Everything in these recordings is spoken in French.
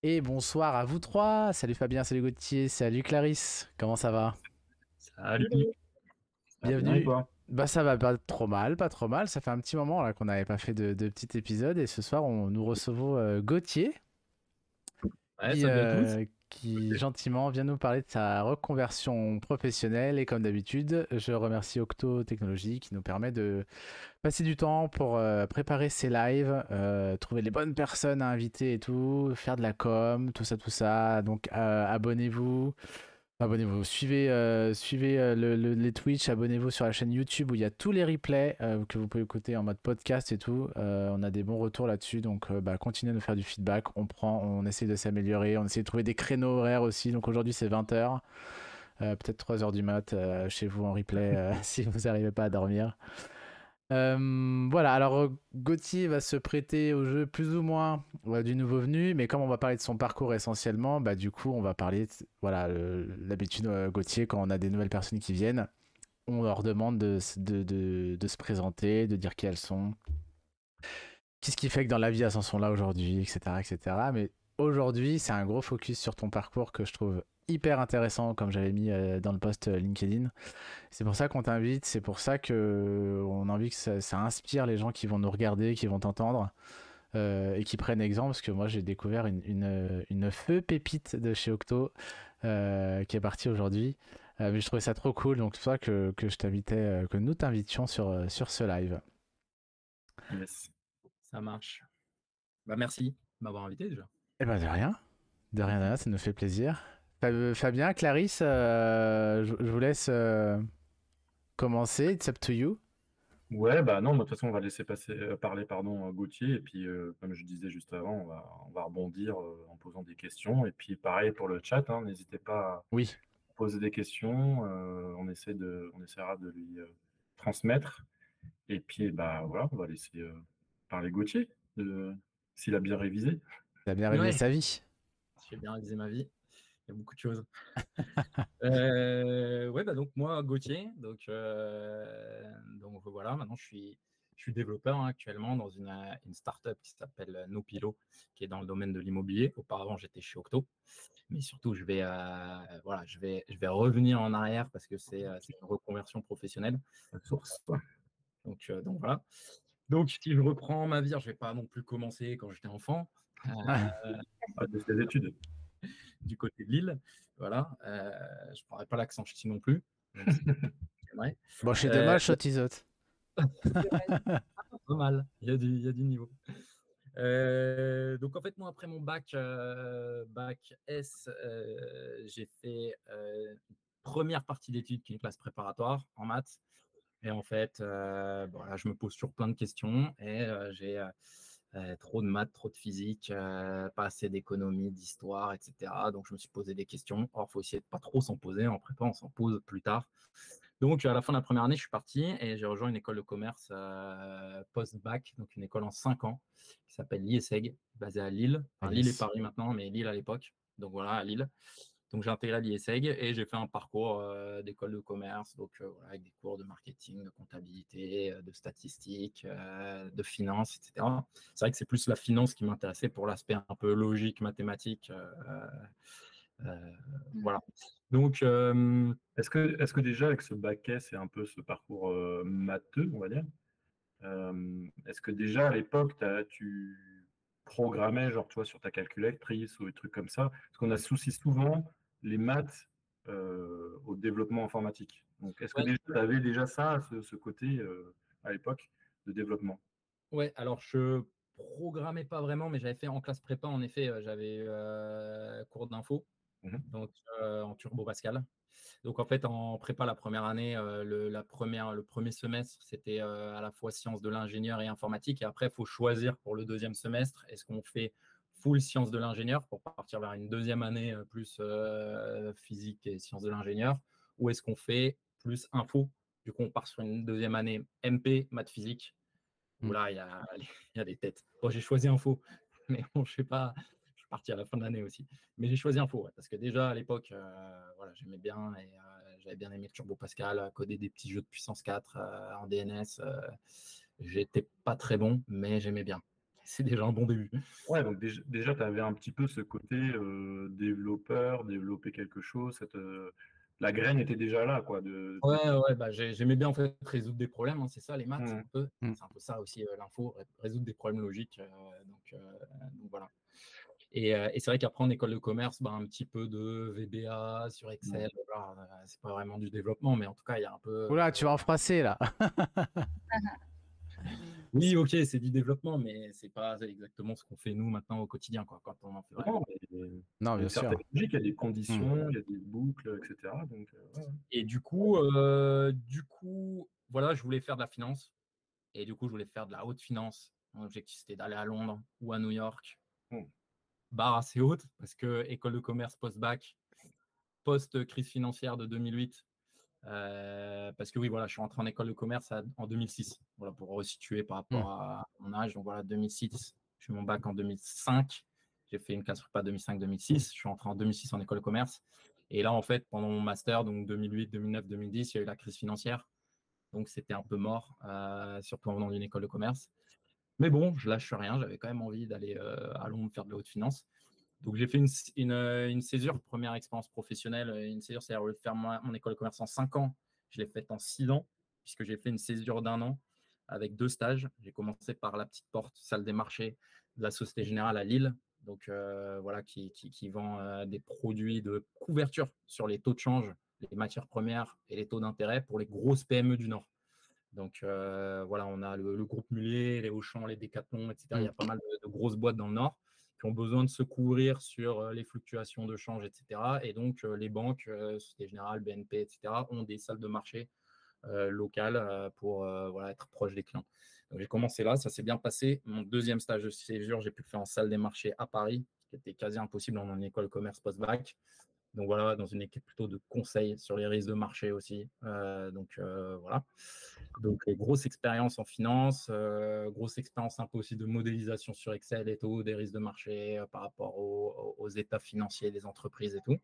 Et bonsoir à vous trois. Salut Fabien, salut Gauthier, salut Clarisse. Comment ça va? Salut, ça va bien et Bienvenue. toi? Bah ça va pas trop mal, pas trop mal. Ça fait un petit moment là qu'on n'avait pas fait de petit épisode et ce soir nous recevons Gauthier Ouais, qui, salut à tous. qui gentiment vient nous parler de sa reconversion professionnelle et comme d'habitude, je remercie Octo Technologies qui nous permet de passer du temps pour préparer ses lives, trouver les bonnes personnes à inviter et tout, faire de la com, tout ça, tout ça. Donc abonnez-vous. Abonnez-vous, suivez les Twitch, abonnez-vous sur la chaîne YouTube où il y a tous les replays que vous pouvez écouter en mode podcast et tout. On a des bons retours là-dessus, donc continuez à nous faire du feedback. On prend, on essaie de s'améliorer, on essaie de trouver des créneaux horaires aussi. Donc aujourd'hui c'est 20h, peut-être 3h du mat chez vous en replay si vous n'arrivez pas à dormir. Voilà, alors Gauthier va se prêter au jeu plus ou moins du nouveau venu, mais comme on va parler de son parcours essentiellement, bah du coup on va parler, voilà, l'habitude Gauthier, quand on a des nouvelles personnes qui viennent, on leur demande de se présenter, de dire qui elles sont, qu'est-ce qui fait que dans la vie elles en sont là aujourd'hui, etc., etc. Mais aujourd'hui c'est un gros focus sur ton parcours que je trouve hyper intéressant, comme j'avais mis dans le post LinkedIn. C'est pour ça qu'on t'invite, c'est pour ça que on a envie que ça inspire les gens qui vont nous regarder, qui vont t'entendre et qui prennent exemple. Parce que moi, j'ai découvert une feu pépite de chez Octo qui est partie aujourd'hui. Mais je trouvais ça trop cool, donc c'est pour ça que je t'invitais, que nous t'invitions sur ce live. Yes, ça marche. Bah merci de m'avoir invité déjà. Eh ben de rien, de rien, ça nous fait plaisir. Fabien, Clarisse, je vous laisse commencer. It's up to you. Ouais, bah non, de toute façon, on va laisser parler Gauthier. Et puis, comme je disais juste avant, on va rebondir en posant des questions. Et puis, pareil pour le chat, hein, n'hésitez pas à Oui. poser des questions. On essaiera de lui transmettre. Et puis, bah voilà, on va laisser parler Gauthier, s'il a bien révisé. T'as bien révisé Ouais, sa vie. j'ai bien révisé ma vie. Il y a beaucoup de choses. Ouais, bah donc moi, Gauthier, donc voilà, maintenant je suis développeur hein, actuellement dans une startup qui s'appelle Nopilo, qui est dans le domaine de l'immobilier. Auparavant, j'étais chez Octo, mais surtout, voilà, je vais revenir en arrière parce que c'est une reconversion professionnelle. La source. Donc voilà. Donc, si je reprends ma vie, je ne vais pas non plus commencer quand j'étais enfant. Ah, des études. Du côté de Lille. Voilà. Je ne prendrai pas l'accent ch'ti non plus, même si j'aimerais. Bon, c'est Euh, dommage, Sotizote. Pas mal, il y a du niveau. Donc en fait, moi, après mon bac S, j'ai fait une première partie d'études qui est une classe préparatoire en maths. Et en fait, voilà, je me pose sur plein de questions et j'ai trop de maths, trop de physique, pas assez d'économie, d'histoire, etc. Donc je me suis posé des questions. Or, il faut essayer de pas trop s'en poser. En prépa, on s'en pose plus tard. Donc à la fin de la première année, je suis parti et j'ai rejoint une école de commerce post-bac, donc une école en 5 ans qui s'appelle l'IESEG, basée à Lille. Ah, Enfin, Lille et yes. Paris maintenant, mais Lille à l'époque. Donc voilà, à Lille. Donc j'ai intégré l'IESEG et j'ai fait un parcours d'école de commerce, donc voilà, avec des cours de marketing, de comptabilité, de statistiques, de finance, etc. C'est vrai que c'est plus la finance qui m'intéressait pour l'aspect un peu logique, mathématique. Voilà. Donc, Est-ce que déjà, avec ce bac S et un peu ce parcours matheux, on va dire, est-ce que déjà à l'époque, tu programmais, genre, tu vois, sur ta calculatrice ou des trucs comme ça? Parce qu'on associe souvent les maths au développement informatique. Donc, est-ce que ouais, déjà, tu avais déjà ça, ce côté à l'époque de développement? ouais, alors je programmais pas vraiment, mais j'avais fait en classe prépa, en effet, j'avais cours d'info, Mhm. donc en Turbo Pascal. Donc en fait, en prépa, la première année, le premier semestre, c'était à la fois sciences de l'ingénieur et informatique. Et après, il faut choisir pour le deuxième semestre, est-ce qu'on fait full sciences de l'ingénieur pour partir vers une deuxième année plus physique et sciences de l'ingénieur, ou est-ce qu'on fait plus info? Du coup, on part sur une deuxième année MP, maths physique, où Mm. là, il y a des têtes. Bon, j'ai choisi info, mais bon, je sais pas, je suis parti à la fin de l'année aussi. Mais j'ai choisi info, ouais, parce que déjà à l'époque, voilà, j'aimais bien et j'avais bien aimé le Turbo Pascal, coder des petits jeux de puissance 4 en DNS. J'étais pas très bon, mais j'aimais bien. c'est déjà un bon début. Ouais, donc déjà tu avais un petit peu ce côté développeur, développer quelque chose, la graine était déjà là, quoi. Ouais, bah, j'aimais bien en fait résoudre des problèmes, hein, c'est ça les maths, Hmm. un peu. Mm. C'est un peu ça aussi l'info, résoudre des problèmes logiques. Donc voilà. Et c'est vrai qu'après en école de commerce, bah, un petit peu de VBA sur Excel, voilà, c'est pas vraiment du développement, mais en tout cas il y a un peu. Oula, tu vas en froisser là. Oui, ok, c'est du développement, mais c'est pas exactement ce qu'on fait nous maintenant au quotidien, quoi, quand on en fait vraiment. Non, mais il Non, y a bien une certaine sûr. logique, il y a des conditions, il y a des boucles, etc. Donc, ouais. Et du coup, voilà, je voulais faire de la finance. Et du coup, je voulais faire de la haute finance. Mon objectif, c'était d'aller à Londres ou à New York. Hmm. Barre assez haute, parce que école de commerce post-bac, post-crise financière de 2008. Parce que oui, voilà, je suis rentré en école de commerce en 2006. Voilà, pour resituer par rapport à mon âge. Donc voilà, 2006, j'ai eu mon bac en 2005. J'ai fait une classe prépa 2005-2006. Je suis rentré en 2006 en école de commerce. Et là, en fait, pendant mon master, donc 2008, 2009, 2010, il y a eu la crise financière. Donc c'était un peu mort, surtout en venant d'une école de commerce. Mais bon, je lâche rien, j'avais quand même envie d'aller à Londres faire de la haute finance. Donc j'ai fait une césure, première expérience professionnelle. Une césure, c'est-à-dire au lieu de faire mon école de commerce en 5 ans, je l'ai faite en 6 ans, puisque j'ai fait une césure d'1 an avec 2 stages. J'ai commencé par la petite porte, salle des marchés de la Société Générale à Lille, donc voilà, qui vend des produits de couverture sur les taux de change, les matières premières et les taux d'intérêt pour les grosses PME du Nord. Donc voilà, on a le groupe Mulier, les Auchan, les Décathlon, etc. Il y a pas mal de grosses boîtes dans le Nord qui ont besoin de se couvrir sur les fluctuations de change, etc. Et donc les banques, Société Générale, BNP, etc., ont des salles de marché locales pour voilà, être proche des clients. Donc j'ai commencé là, ça s'est bien passé. Mon deuxième stage de césure, j'ai pu le faire en salle des marchés à Paris, qui était quasi impossible en école commerce post-bac. Donc voilà, dans une équipe plutôt de conseil sur les risques de marché aussi. Donc voilà. Donc grosse expérience en finance, grosse expérience un peu aussi de modélisation sur Excel et tout, des risques de marché par rapport aux états financiers des entreprises et tout.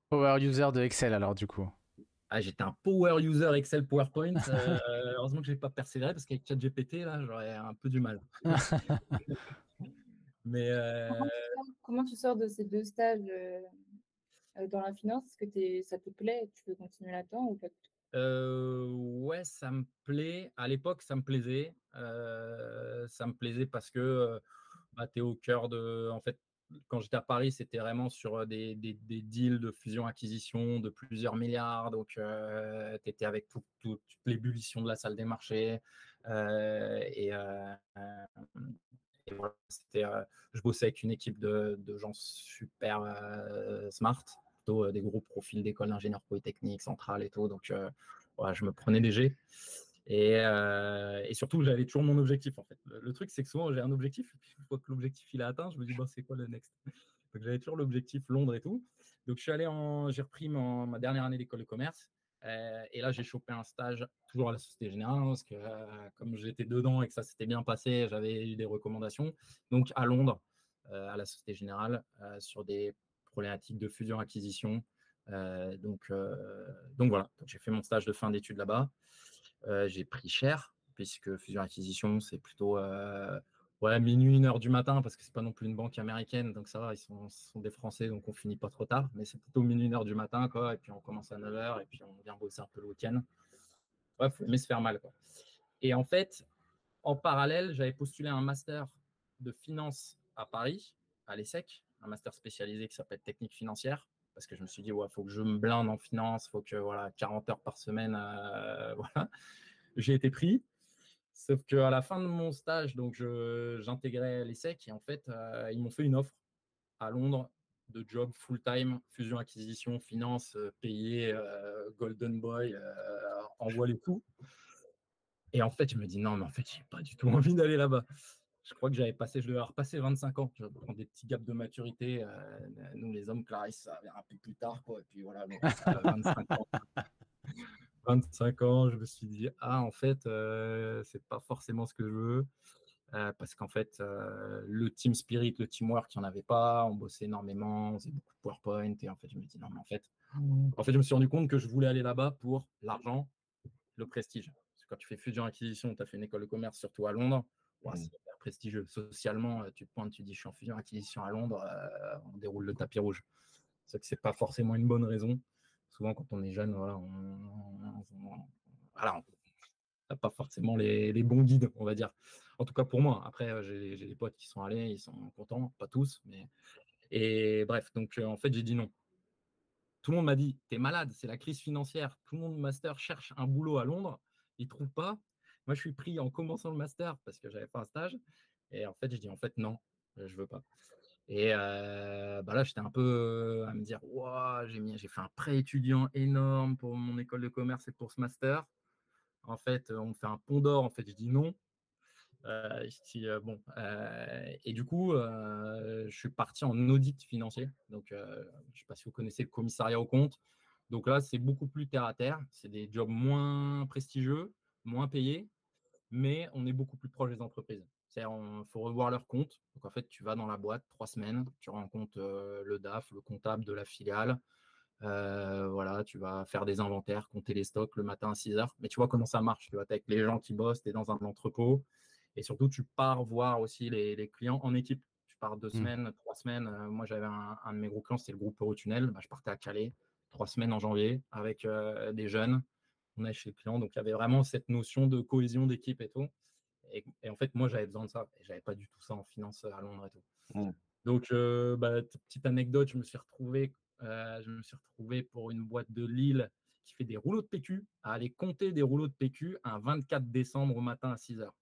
Power user de Excel alors du coup. Ah, j'étais un power user Excel PowerPoint. Heureusement que je n'ai pas persévéré parce qu'avec ChatGPT, là, j'aurais un peu du mal. Mais Comment tu sors de ces 2 stages dans la finance? Est-ce que ça te plaît? Tu veux continuer là-dedans ou pas? ouais, ça me plaît. À l'époque, ça me plaisait. Ça me plaisait parce que bah, tu es au cœur de. En fait, quand j'étais à Paris, c'était vraiment sur des deals de fusion-acquisition de plusieurs milliards. Donc, tu étais avec toute l'ébullition de la salle des marchés. Et voilà, je bossais avec une équipe de gens super smart, plutôt des gros profils d'école d'ingénieurs polytechniques, centrales et tout. Donc, voilà, je me prenais des G. Et surtout, j'avais toujours mon objectif, en fait. Le truc, c'est que souvent, j'ai un objectif, et puis une fois que l'objectif il est atteint, je me dis, bon, c'est quoi le next? Donc, j'avais toujours l'objectif Londres et tout. Donc, j'ai repris ma dernière année d'école de commerce. Et là, j'ai chopé un stage, toujours à la Société Générale, hein, parce que comme j'étais dedans et que ça s'était bien passé, j'avais eu des recommandations. Donc, à Londres, à la Société Générale, sur des problématiques de fusion-acquisition. Donc voilà, j'ai fait mon stage de fin d'études là-bas. J'ai pris cher, puisque fusion-acquisition, c'est plutôt ouais, minuit, 1h du matin, parce que c'est pas non plus une banque américaine, donc ça va, ce sont des Français, donc on finit pas trop tard, mais c'est plutôt minuit, 1h du matin, quoi, et puis on commence à 9h, et puis on vient bosser un peu le week-end. Ouais, faut aimer se faire mal, quoi. Et en fait, en parallèle, j'avais postulé un master de finance à Paris, à l'ESSEC, un master spécialisé qui s'appelle technique financière, parce que je me suis dit, ouais, faut que je me blinde en finance, faut que, voilà, 40 heures par semaine, voilà. J'ai été pris. Sauf qu'à la fin de mon stage, donc j'intégrais l'ESSEC et en fait, ils m'ont fait une offre à Londres de job full-time, fusion-acquisition, finance, payé, Golden Boy, envoie les tout. Et en fait, je me dis non, mais en fait, j'ai pas du tout envie d'aller là-bas. Je crois que je devais repasser 25 ans. Je vais prendre des petits gaps de maturité. Nous, les hommes, Clarisse, ça vient un peu plus tard, quoi. Et puis voilà, donc, 25 ans. 25 ans, je me suis dit, ah, en fait, c'est pas forcément ce que je veux. Parce qu'en fait, le team spirit, le teamwork, il n'y en avait pas. On bossait énormément, on faisait beaucoup de PowerPoint. Et en fait, je me dis, non, mais en fait, je me suis rendu compte que je voulais aller là-bas pour l'argent, le prestige. Parce que quand tu fais fusion-acquisition, tu as fait une école de commerce, surtout à Londres. Ouais, c'est hyper prestigieux. Socialement, tu te pointes, tu dis je suis en fusion-acquisition à Londres, on déroule le tapis rouge. C'est que c'est pas forcément une bonne raison. Souvent, quand on est jeune, voilà, on n'a pas forcément les bons guides, on va dire. En tout cas pour moi. Après, j'ai des potes qui sont allés, ils sont contents, pas tous, mais et bref. Donc en fait, j'ai dit non. Tout le monde m'a dit, t'es malade, c'est la crise financière. Tout le monde master cherche un boulot à Londres, ils trouvent pas. Moi, je suis pris en commençant le master parce que j'avais pas un stage. Et en fait, je dis en fait non, je veux pas. Et là, j'étais un peu à me dire, wow, j'ai fait un prêt étudiant énorme pour mon école de commerce et pour ce master. En fait, on me fait un pont d'or. En fait, je dis non. Je dis, bon. Et du coup, je suis parti en audit financier. Donc, je ne sais pas si vous connaissez le commissariat aux comptes. Donc là, c'est beaucoup plus terre à terre. C'est des jobs moins prestigieux, moins payés, mais on est beaucoup plus proche des entreprises. C'est-à-dire, il faut revoir leurs comptes. Donc, en fait, tu vas dans la boîte 3 semaines, tu rencontres le DAF, le comptable de la filiale. Voilà, tu vas faire des inventaires, compter les stocks le matin à 6 heures. Mais tu vois comment ça marche. Tu vois, avec les gens qui bossent, tu es dans un entrepôt. Et surtout, tu pars voir aussi les clients en équipe. Tu pars 2 semaines, 3 semaines. Moi, j'avais un de mes gros clients, c'était le groupe Eurotunnel. Je partais à Calais 3 semaines en janvier avec des jeunes. On est chez le client. Donc, il y avait vraiment cette notion de cohésion d'équipe et tout. Et en fait, moi, j'avais besoin de ça. Et j'avais pas du tout ça en finance à Londres et tout. Donc, petite anecdote, je me suis retrouvé pour une boîte de Lille qui fait des rouleaux de PQ, à aller compter des rouleaux de PQ un 24 décembre au matin à 6 heures.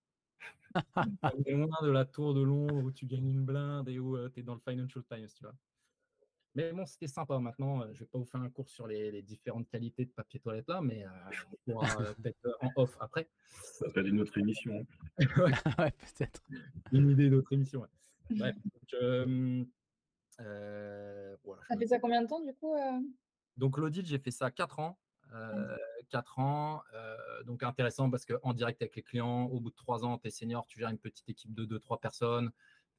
Loin de la tour de Londres où tu gagnes une blinde et où tu es dans le Financial Times, tu vois. Mais bon, c'était sympa. Maintenant, je ne vais pas vous faire un cours sur les différentes qualités de papier toilette là, mais on pourra peut-être en off après. Ça s'appelle une autre émission. Ouais. Ouais, peut-être. Une idée d'autre émission. Ouais. Bref, voilà, Ça fait ça combien de temps du coup Donc l'audit, j'ai fait ça 4 ans. 4 ans, donc intéressant parce qu'en direct avec les clients, au bout de 3 ans, tu es senior, tu gères une petite équipe de 2-3 personnes,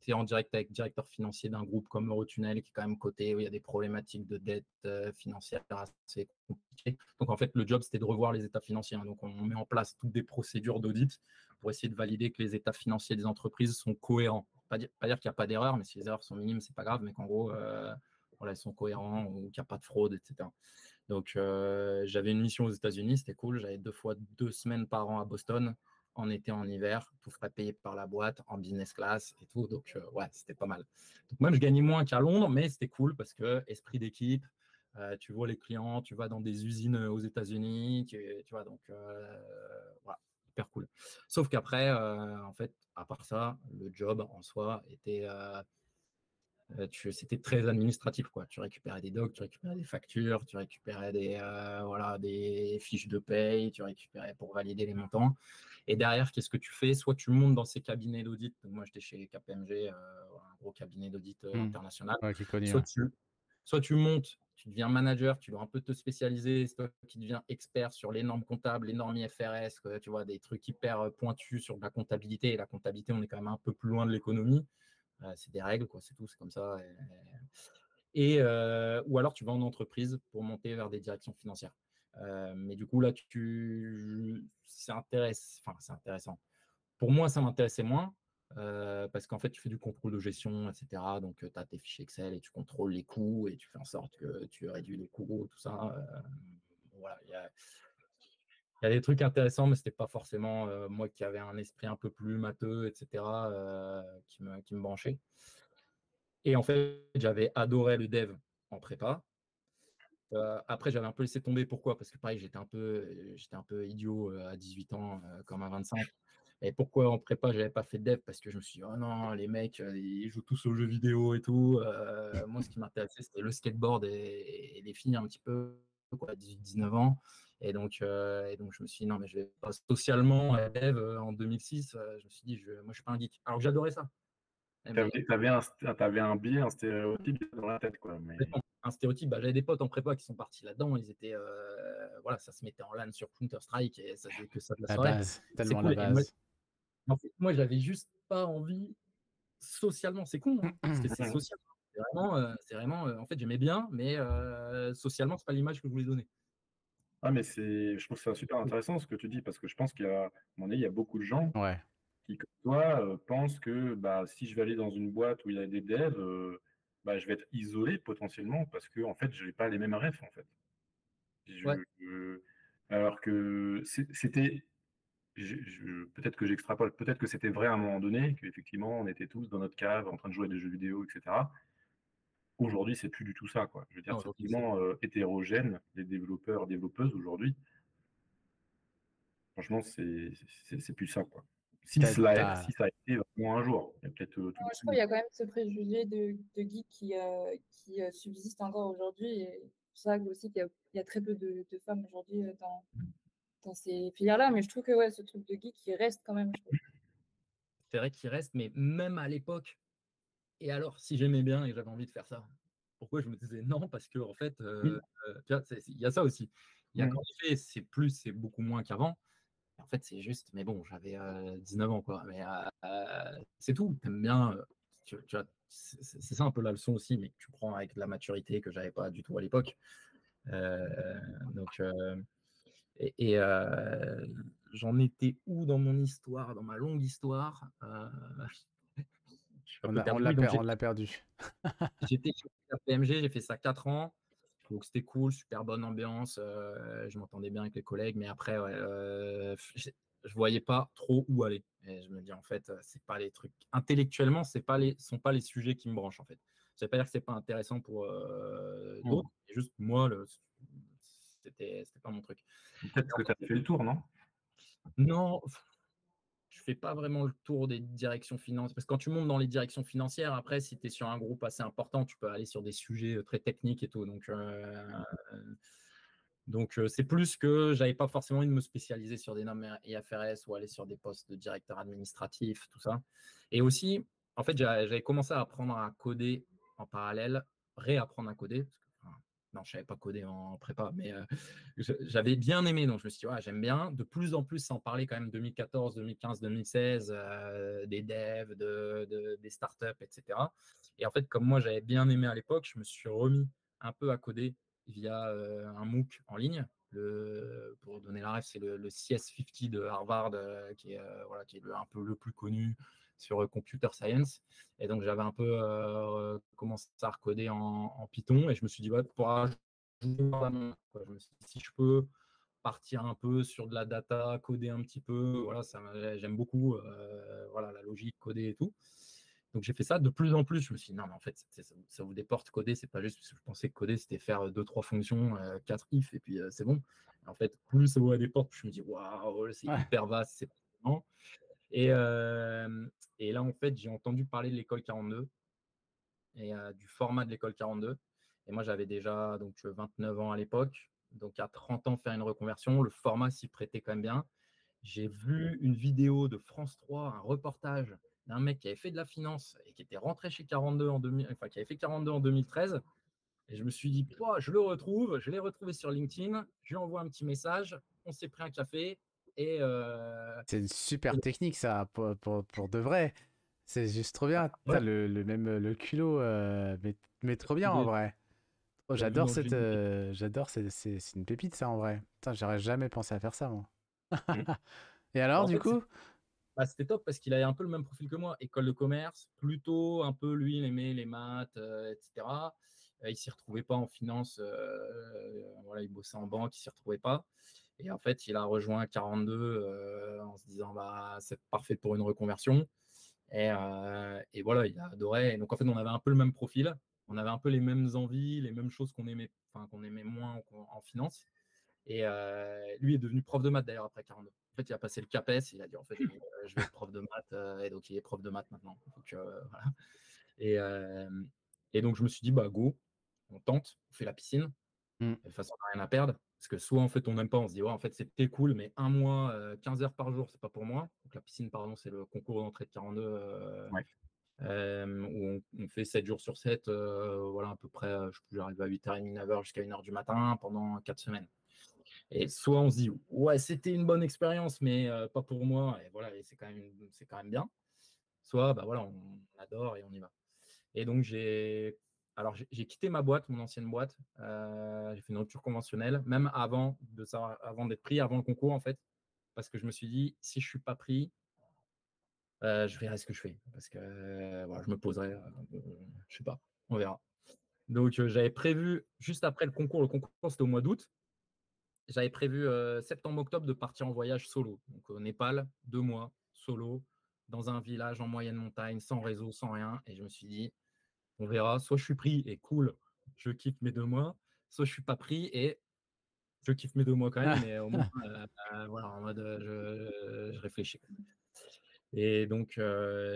tu es en direct avec le directeur financier d'un groupe comme Eurotunnel qui est quand même coté, où il y a des problématiques de dette financière assez compliquées. Donc en fait, le job, c'était de revoir les états financiers. Donc on met en place toutes des procédures d'audit pour essayer de valider que les états financiers des entreprises sont cohérents. Pas dire qu'il n'y a pas d'erreur, mais si les erreurs sont minimes, c'est pas grave, mais qu'en gros, voilà, ils sont cohérents ou qu'il n'y a pas de fraude, etc. Donc, j'avais une mission aux États-Unis, c'était cool. J'avais 2 fois 2 semaines par an à Boston, en été, en hiver, tout frais payé par la boîte, en business class et tout. Donc, ouais, c'était pas mal. Donc, même, je gagnais moins qu'à Londres, mais c'était cool parce que esprit d'équipe, tu vois les clients, tu vas dans des usines aux États-Unis, tu vois, donc, voilà, hyper cool. Sauf qu'après, en fait, à part ça, le job en soi était. C'était très administratif, quoi. Tu récupérais des docs, tu récupérais des factures, tu récupérais des fiches de paye, tu récupérais pour valider les montants. Et derrière, qu'est-ce que tu fais? Soit tu montes dans ces cabinets d'audit. Donc moi, j'étais chez KPMG, un gros cabinet d'audit international. Ouais, qui est connu, Soit tu montes, tu deviens manager, tu dois un peu te spécialiser, c'est toi qui deviens expert sur les normes comptables, les normes IFRS, tu vois, des trucs hyper pointus sur la comptabilité. Et la comptabilité, on est quand même un peu plus loin de l'économie. C'est des règles, quoi, c'est tout, c'est comme ça. Ou alors tu vas en entreprise pour monter vers des directions financières. Mais du coup, là, c'est intéressant. Pour moi, ça m'intéressait moins parce qu'en fait, tu fais du contrôle de gestion, etc. Donc, tu as tes fichiers Excel et tu contrôles les coûts et tu fais en sorte que tu réduis les coûts, tout ça. Voilà, il y a des trucs intéressants, mais ce n'était pas forcément moi qui avais un esprit un peu plus matheux, etc., qui me branchait. Et en fait, j'avais adoré le dev en prépa. Après, j'avais un peu laissé tomber. Pourquoi? Parce que pareil, j'étais un peu idiot à 18 ans, comme à 25. Et pourquoi en prépa, je n'avais pas fait de dev? Parce que je me suis dit, oh non, les mecs, ils jouent tous aux jeux vidéo et tout. Moi, ce qui m'intéressait, c'était le skateboard et les filles un petit peu, quoi, 18-19 ans. Et donc, je me suis dit, non, mais je vais pas socialement à dev en 2006. Je me suis dit, moi, je ne suis pas un geek. Alors que j'adorais ça. T'avais un biais, un stéréotype dans la tête, quoi. Mais... Un stéréotype, j'avais des potes en prépa qui sont partis là-dedans. Ils étaient, voilà, ça se mettait en LAN sur Counter-Strike et ça faisait que ça de la soirée. base, tellement cool. la base. Moi, j'avais juste pas envie socialement. C'est con, hein, parce que c'est social. C'est vraiment en fait, j'aimais bien, mais socialement, c'est pas l'image que je voulais donner. Ah, mais je trouve ça super intéressant ce que tu dis parce que je pense qu'il y a beaucoup de gens qui, comme toi, pensent que si je vais aller dans une boîte où il y a des devs, je vais être isolé potentiellement parce que en fait, je n'ai pas les mêmes refs, en fait. Ouais, Alors que c'était, peut-être que j'extrapole, peut-être que c'était vrai à un moment donné, qu'effectivement, on était tous dans notre cave en train de jouer à des jeux vidéo, etc. Aujourd'hui, c'est plus du tout ça, quoi. Je veux dire, non, c'est aujourd'hui, tellement hétérogène, les développeurs, développeuses aujourd'hui. Franchement, c'est plus ça, quoi. Si T'as- si t'as- ça a été vraiment un jour, il y a peut-être tout Moi, je trouve qu'il y a quand même ce préjugé de geek qui subsiste encore aujourd'hui. Et c'est vrai aussi qu'il y a très peu de femmes aujourd'hui dans ces filières-là. Mais je trouve que ouais, ce truc de geek, il reste quand même, je trouve. c'est vrai qu'il reste, mais même à l'époque, et alors, si j'aimais bien et que j'avais envie de faire ça, pourquoi je me disais non? Parce que en fait, Oui. tu vois, il y a ça aussi. Il y a Mmh. qu'en effet, c'est beaucoup moins qu'avant. En fait, c'est juste, mais bon, j'avais 19 ans, quoi. Mais c'est tout. T'aimes bien, tu vois, c'est ça un peu la leçon aussi, mais que tu prends avec de la maturité que j'avais pas du tout à l'époque. Donc, j'en étais où dans mon histoire, dans ma longue histoire je suis un peu on perdu. l'a Oui, donc on l'a perdu. j'étais chez la PMG, j'ai fait ça 4 ans. Donc c'était cool, super bonne ambiance. Je m'entendais bien avec les collègues, mais après, ouais, je voyais pas trop où aller. Et je me dis en fait, c'est pas les trucs intellectuellement, sont pas les sujets qui me branchent en fait. Ça veut pas dire que c'est pas intéressant pour Mmh. d'autres, c'est juste moi, c'était pas mon truc. Peut-être que tu as fait le tour, non? Non, je fais pas vraiment le tour des directions financières. Parce que quand tu montes dans les directions financières, après, si tu es sur un groupe assez important, tu peux aller sur des sujets très techniques et tout. Donc, c'est plus que j'avais pas forcément envie de me spécialiser sur des normes IFRS ou aller sur des postes de directeur administratif, tout ça. Et aussi, en fait, j'avais commencé à apprendre à coder en parallèle, réapprendre à coder. Non, je savais pas coder en prépa, mais j'avais bien aimé. Donc, je me suis dit, ouais, j'aime bien. De plus en plus, sans parler quand même 2014, 2015, 2016, des devs, des startups, etc. Et en fait, comme moi, j'avais bien aimé à l'époque, je me suis remis un peu à coder via un MOOC en ligne. Pour donner la ref, c'est le CS50 de Harvard, qui est, voilà, qui est un peu le plus connu sur computer science. Et donc, j'avais un peu commencé à recoder en Python. Et je me suis dit, ouais, pour ajouter quoi. Je me suis dit, si je peux partir un peu sur de la data, coder un petit peu, voilà, j'aime beaucoup voilà, la logique, coder et tout. Donc j'ai fait ça de plus en plus. Je me suis dit, non, mais en fait, ça vous déporte coder. C'est pas juste parce que je pensais que coder, c'était faire 2-3 fonctions, 4 if, et puis c'est bon. En fait, plus ça vous déporte, plus je me dis, waouh, c'est Ouais. hyper vaste, c'est passionnant. Et, et là, en fait, j'ai entendu parler de l'école 42 et du format de l'école 42. Et moi, j'avais déjà donc 29 ans à l'époque. Donc à 30 ans, faire une reconversion, le format s'y prêtait quand même bien. J'ai vu une vidéo de France 3, un reportage d'un mec qui avait fait de la finance et qui était rentré chez 42 en 2000, enfin qui avait fait 42 en 2013. Et je me suis dit, je le retrouve, je l'ai retrouvé sur LinkedIn, je lui envoie un petit message, on s'est pris un café et, C'est une super technique, ça, pour de vrai. C'est juste trop bien. T'as ouais, le même le culot, mais trop bien en vrai. Oh, il a vu dans le génie. j'adore, c'est une pépite ça en vrai. Putain, j'aurais jamais pensé à faire ça moi. Mmh. Et alors, En du fait, coup? c'était top parce qu'il avait un peu le même profil que moi. École de commerce, plutôt un peu, lui, il aimait les maths, etc. Il s'y retrouvait pas en finance. Voilà, il bossait en banque, il s'y retrouvait pas. Et en fait, il a rejoint 42 en se disant, bah, c'est parfait pour une reconversion. Et voilà, il a adoré. Et donc, en fait, on avait un peu le même profil. On avait un peu les mêmes envies, les mêmes choses qu'on aimait moins en finance. Et lui est devenu prof de maths d'ailleurs après 42. En fait, il a passé le CAPES, il a dit en fait, je vais être prof de maths, et donc il est prof de maths maintenant. Donc, voilà. Et, euh, et donc je me suis dit, bah go, on tente, on fait la piscine. Hmm. De toute façon, on n'a rien à perdre. Parce que soit en fait on n'aime pas, on se dit, ouais, en fait c'était cool, mais un mois, 15 heures par jour, c'est pas pour moi. Donc la piscine, pardon, c'est le concours d'entrée de 42 Ouais. où on fait 7 jours sur 7, voilà, à peu près, j'arrive à 8h30, 9h jusqu'à 1h du matin pendant 4 semaines. Et soit on se dit, ouais, c'était une bonne expérience, mais pas pour moi, et voilà, et c'est quand même bien. Soit, bah voilà, on adore et on y va. Et donc, j'ai quitté ma boîte, mon ancienne boîte. J'ai fait une rupture conventionnelle, même avant d'être pris, avant le concours, en fait, parce que je me suis dit, si je ne suis pas pris, Je verrai ce que je fais parce que voilà, je me poserai, je sais pas, on verra. Donc j'avais prévu juste après le concours c'était au mois d'août. J'avais prévu septembre-octobre de partir en voyage solo. Donc au Népal, 2 mois, solo, dans un village en moyenne montagne, sans réseau, sans rien. Et je me suis dit, on verra, soit je suis pris et cool, je kiffe mes 2 mois, soit je suis pas pris et je kiffe mes 2 mois quand même, mais au moins, voilà, en mode je réfléchis. Et donc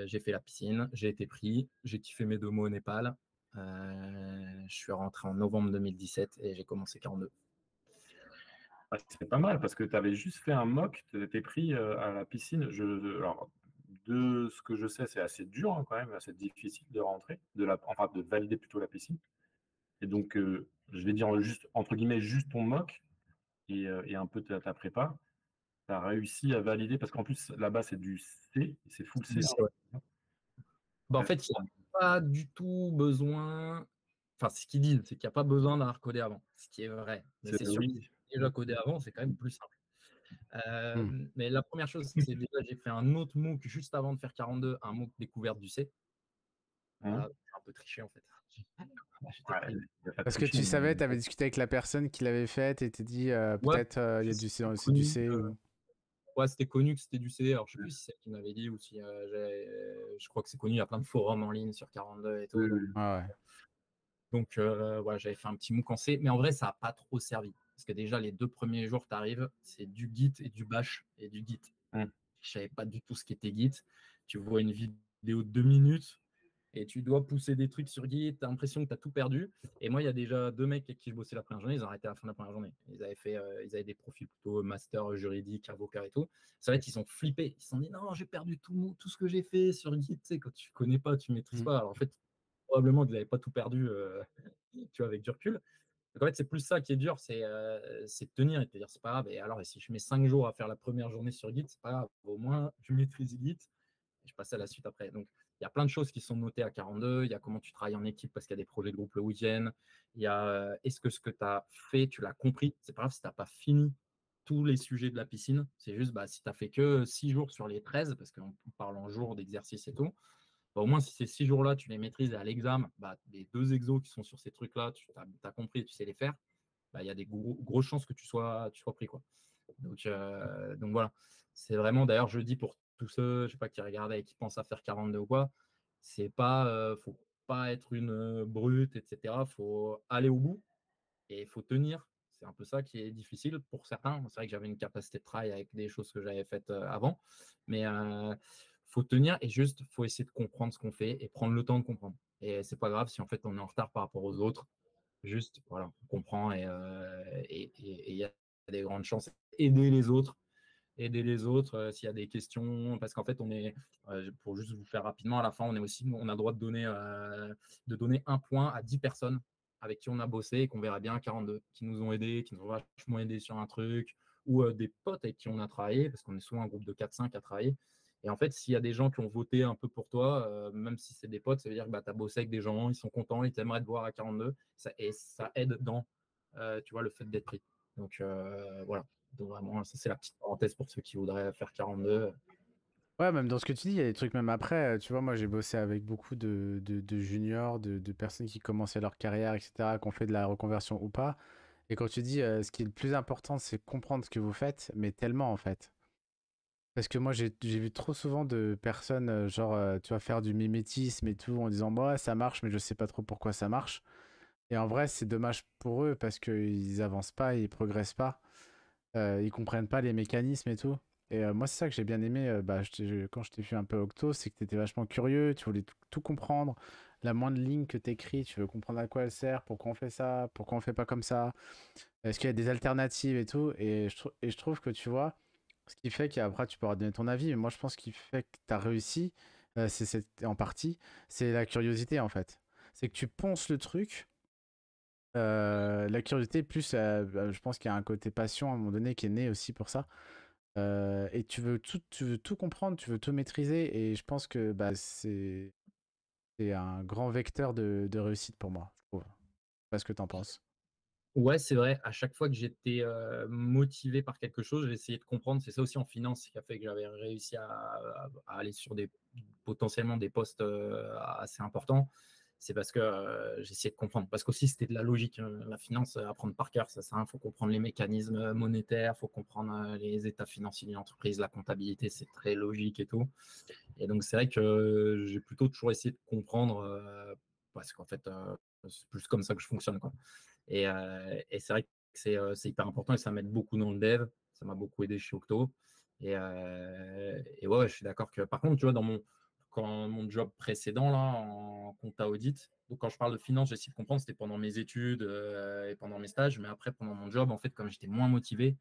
j'ai fait la piscine, j'ai été pris, j'ai kiffé mes 2 mois au Népal. Je suis rentré en novembre 2017 et j'ai commencé 42. Ah, c'est pas mal parce que tu avais juste fait un mock, tu étais pris à la piscine. Alors, de ce que je sais, c'est assez dur hein, quand même, assez difficile de rentrer, enfin de valider plutôt la piscine. Et donc, je vais dire juste, entre guillemets, juste ton mock et un peu ta prépa. Tu as réussi à valider parce qu'en plus, là-bas, c'est du C, c'est full C. Ouais. Bah, en fait, il n'y a pas du tout besoin. Enfin, ce qu'ils disent, c'est qu'il n'y a pas besoin d'avoir codé avant, ce qui est vrai. Mais c'est sûr que Oui. déjà codé avant, c'est quand même plus simple. Mais la première chose, c'est déjà, j'ai fait un autre MOOC juste avant de faire 42, un MOOC découverte du C. Voilà, j'ai un peu triché en fait. Parce que tu savais, tu avais discuté avec la personne qui l'avait faite et t'es dit peut-être il y a du C, c'est du C. Ouais, c'était connu que c'était du C. Alors, je sais plus si c'est elle qui m'avait dit ou si je crois que c'est connu. Il y a plein de forums en ligne sur 42 et tout. Donc, voilà, j'avais fait un petit MOOC en C. Mais en vrai, ça n'a pas trop servi. Parce que déjà, les 2 premiers jours, tu arrives, c'est du Git et du Bash et du Git. Je ne savais pas du tout ce qu'était Git. Tu vois une vidéo de 2 minutes et tu dois pousser des trucs sur Git. Tu as l'impression que tu as tout perdu. Et moi, il y a déjà 2 mecs avec qui je bossais la première journée. Ils ont arrêté à la fin de la première journée. Ils avaient des profils plutôt master juridique, avocat et tout. Ça va être, ils ont flippé. Ils se sont dit non, j'ai perdu tout ce que j'ai fait sur Git. Tu sais, quand tu connais pas, tu maîtrises pas. Alors en fait, probablement qu'ils n'avaient pas tout perdu tu vois, avec du recul. Donc en fait, c'est plus ça qui est dur, c'est de tenir et de te dire, c'est pas grave. Et alors, et si je mets 5 jours à faire la première journée sur Git, c'est pas grave. Au moins, je maîtrise Git et je passe à la suite après. Donc, il y a plein de choses qui sont notées à 42. Il y a comment tu travailles en équipe parce qu'il y a des projets de groupe le week-end. Il y a est-ce que ce que tu as fait, tu l'as compris. C'est pas grave si tu n'as pas fini tous les sujets de la piscine. C'est juste si tu n'as fait que 6 jours sur les 13, parce qu'on parle en jours d'exercice et tout, au moins, si ces 6 jours-là, tu les maîtrises et à l'examen, les 2 exos qui sont sur ces trucs-là, tu as compris, tu sais les faire, il y a des grosses chances que tu sois pris. Quoi. Donc voilà. C'est vraiment, d'ailleurs, je dis pour tous ceux, je sais pas, qui regardaient et qui pensent à faire 42 ou quoi, c'est pas, faut pas être une brute, etc. Il faut aller au bout et il faut tenir. C'est un peu ça qui est difficile pour certains. C'est vrai que j'avais une capacité de travail avec des choses que j'avais faites avant, mais faut tenir et juste faut essayer de comprendre ce qu'on fait et prendre le temps de comprendre. Et c'est pas grave si en fait on est en retard par rapport aux autres. Juste voilà, on comprend et il y a des grandes chances. Aider les autres s'il y a des questions, parce qu'en fait on est pour juste vous faire rapidement, à la fin on a le droit de donner un point à 10 personnes avec qui on a bossé et qu'on verra bien 42 qui nous ont aidés, qui nous ont vachement aidés sur un truc, ou des potes avec qui on a travaillé, parce qu'on est souvent un groupe de 4-5 à travailler. Et en fait, s'il y a des gens qui ont voté un peu pour toi, même si c'est des potes, ça veut dire que tu as bossé avec des gens, ils sont contents, ils t'aimeraient te voir à 42, et ça aide dans tu vois, le fait d'être pris. Donc voilà. Donc vraiment, ça c'est la petite parenthèse pour ceux qui voudraient faire 42. Ouais, même dans ce que tu dis, il y a des trucs même après. Tu vois, moi j'ai bossé avec beaucoup de juniors, de personnes qui commençaient leur carrière, etc., qui ont fait de la reconversion ou pas. Et quand tu dis ce qui est le plus important, c'est comprendre ce que vous faites, mais tellement en fait. Parce que moi j'ai vu trop souvent de personnes, tu vas faire du mimétisme et tout, en disant, moi ça marche, mais je sais pas trop pourquoi ça marche. Et en vrai, c'est dommage pour eux parce qu'ils avancent pas, ils progressent pas, ils comprennent pas les mécanismes et tout. Et moi, c'est ça que j'ai bien aimé quand je t'ai vu un peu Octo, c'est que tu étais vachement curieux, tu voulais tout comprendre. La moindre ligne que tu écris, tu veux comprendre à quoi elle sert, pourquoi on fait ça, pourquoi on fait pas comme ça, est-ce qu'il y a des alternatives et tout. Et je trouve que tu vois, ce qui fait qu'après tu pourras donner ton avis, mais moi je pense qu'il fait que tu as réussi, en partie, c'est la curiosité en fait. C'est que tu ponces le truc. La curiosité, plus, je pense qu'il y a un côté passion à un moment donné qui est né aussi pour ça. Et tu veux tout comprendre, tu veux tout maîtriser. Et je pense que c'est un grand vecteur de réussite pour moi, je trouve. Je sais pas ce que t'en penses. Ouais, c'est vrai. À chaque fois que j'étais motivé par quelque chose, j'ai essayé de comprendre. C'est ça aussi en finance qui a fait que j'avais réussi à aller sur potentiellement des postes assez importants. C'est parce que j'essayais de comprendre. Parce qu'aussi, c'était de la logique. La finance, apprendre par cœur, ça sert à rien. Il faut comprendre les mécanismes monétaires, il faut comprendre les états financiers d'une entreprise, la comptabilité, c'est très logique et tout. Et donc, c'est vrai que j'ai plutôt toujours essayé de comprendre parce qu'en fait, c'est plus comme ça que je fonctionne, quoi. Et c'est vrai que c'est hyper important et ça m'aide beaucoup dans le dev. Ça m'a beaucoup aidé chez Octo. Et ouais, je suis d'accord que par contre, tu vois, quand mon job précédent, là, en compta audit, donc quand je parle de finance, j'essaie de comprendre, c'était pendant mes études et pendant mes stages, mais après, pendant mon job, en fait, comme j'étais moins motivé,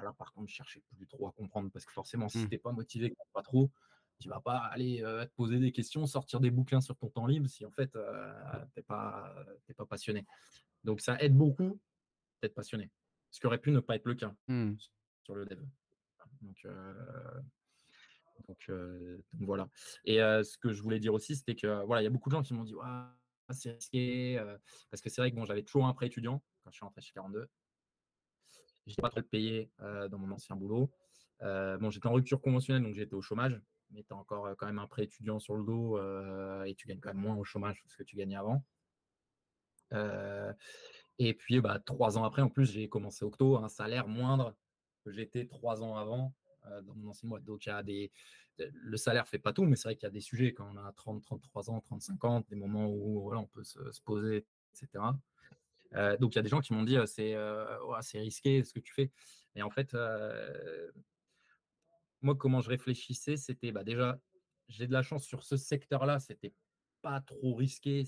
là, par contre, je cherchais plus trop à comprendre parce que forcément, si tu n'es pas motivé, pas trop, tu vas pas aller te poser des questions, sortir des bouquins sur ton temps libre si en fait, tu n'es pas passionné. Donc, ça aide beaucoup d'être passionné. Ce qui aurait pu ne pas être le cas sur le dev. Donc, voilà. Et ce que je voulais dire aussi, c'était que voilà, il y a beaucoup de gens qui m'ont dit c'est risqué. Parce que c'est vrai que bon, j'avais toujours un prêt étudiant quand je suis rentré chez 42. Je n'étais pas trop payé dans mon ancien boulot. Bon, j'étais en rupture conventionnelle, donc j'étais au chômage, mais tu as encore quand même un prêt étudiant sur le dos et tu gagnes quand même moins au chômage que ce que tu gagnais avant. Et puis, 3 ans après, en plus, j'ai commencé Octo, un salaire moindre que j'étais 3 ans avant dans mon ancienne boîte. Donc, le salaire ne fait pas tout, mais c'est vrai qu'il y a des sujets quand on a 30, 33 ans, 35 ans, des moments où voilà, on peut se poser, etc. Donc, il y a des gens qui m'ont dit c'est risqué ce que tu fais. Et en fait, moi, comment je réfléchissais, c'était déjà, j'ai de la chance sur ce secteur-là, c'était pas trop risqué.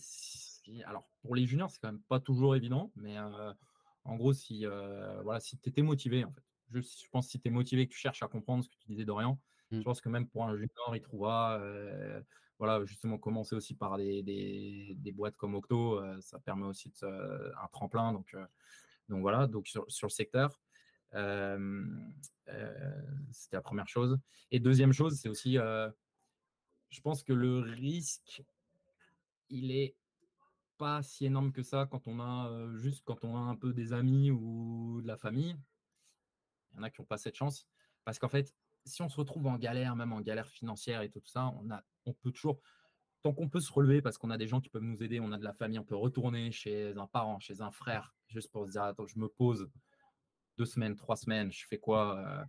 Alors, pour les juniors, c'est quand même pas toujours évident, mais en gros, si tu étais motivé, en fait, je pense que si tu es motivé, que tu cherches à comprendre ce que tu disais d'Orient, je pense que même pour un junior, il trouvera, justement, commencer aussi par des boîtes comme Octo, ça permet aussi un tremplin. Donc voilà, donc sur le secteur. C'était la première chose. Et deuxième chose, c'est aussi, je pense que le risque, il est pas si énorme que ça quand on a juste quand on a un peu des amis ou de la famille. Il y en a qui n'ont pas cette chance. Parce qu'en fait, si on se retrouve en galère, même en galère financière et tout ça, on peut toujours, tant qu'on peut se relever parce qu'on a des gens qui peuvent nous aider, on a de la famille, on peut retourner chez un parent, chez un frère, juste pour se dire, attends, je me pose 2 semaines, 3 semaines, je fais quoi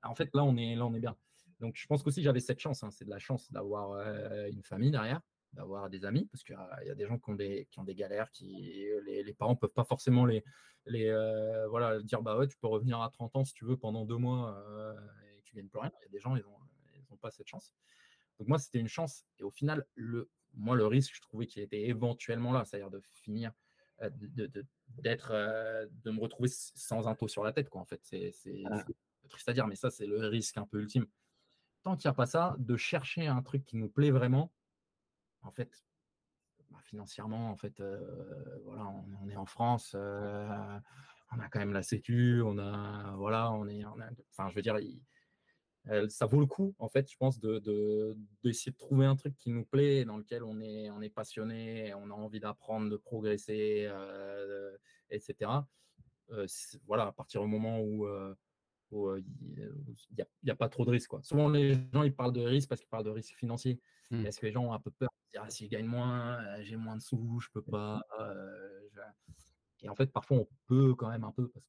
en fait, là, on est bien. Donc, je pense qu'aussi, j'avais cette chance. C'est de la chance d'avoir une famille derrière, d'avoir des amis, parce qu'il y a des gens qui ont des galères, les parents ne peuvent pas forcément dire ouais, tu peux revenir à 30 ans si tu veux pendant 2 mois et tu ne gagnes plus rien. Il y a des gens, ils n'ont pas cette chance. Donc, moi, c'était une chance. Et au final, le risque, je trouvais qu'il était éventuellement là, c'est-à-dire de finir, de me retrouver sans un taux sur la tête, quoi. En fait, c'est triste à dire, mais ça, c'est le risque un peu ultime. Tant qu'il n'y a pas ça, de chercher un truc qui nous plaît vraiment, en fait, financièrement, en fait, voilà, on est en France, on a quand même la Sécu, enfin, je veux dire, ça vaut le coup, en fait, je pense, d'essayer de trouver un truc qui nous plaît, dans lequel on est passionné, on a envie d'apprendre, de progresser, etc. Voilà, à partir du moment où il n'y a pas trop de risques, quoi. Souvent, les gens, ils parlent de risque parce qu'ils parlent de risque financier. Est-ce que les gens ont un peu peur de dire, si je gagne moins, j'ai moins de sous, je peux pas. Et en fait, parfois, on peut quand même un peu parce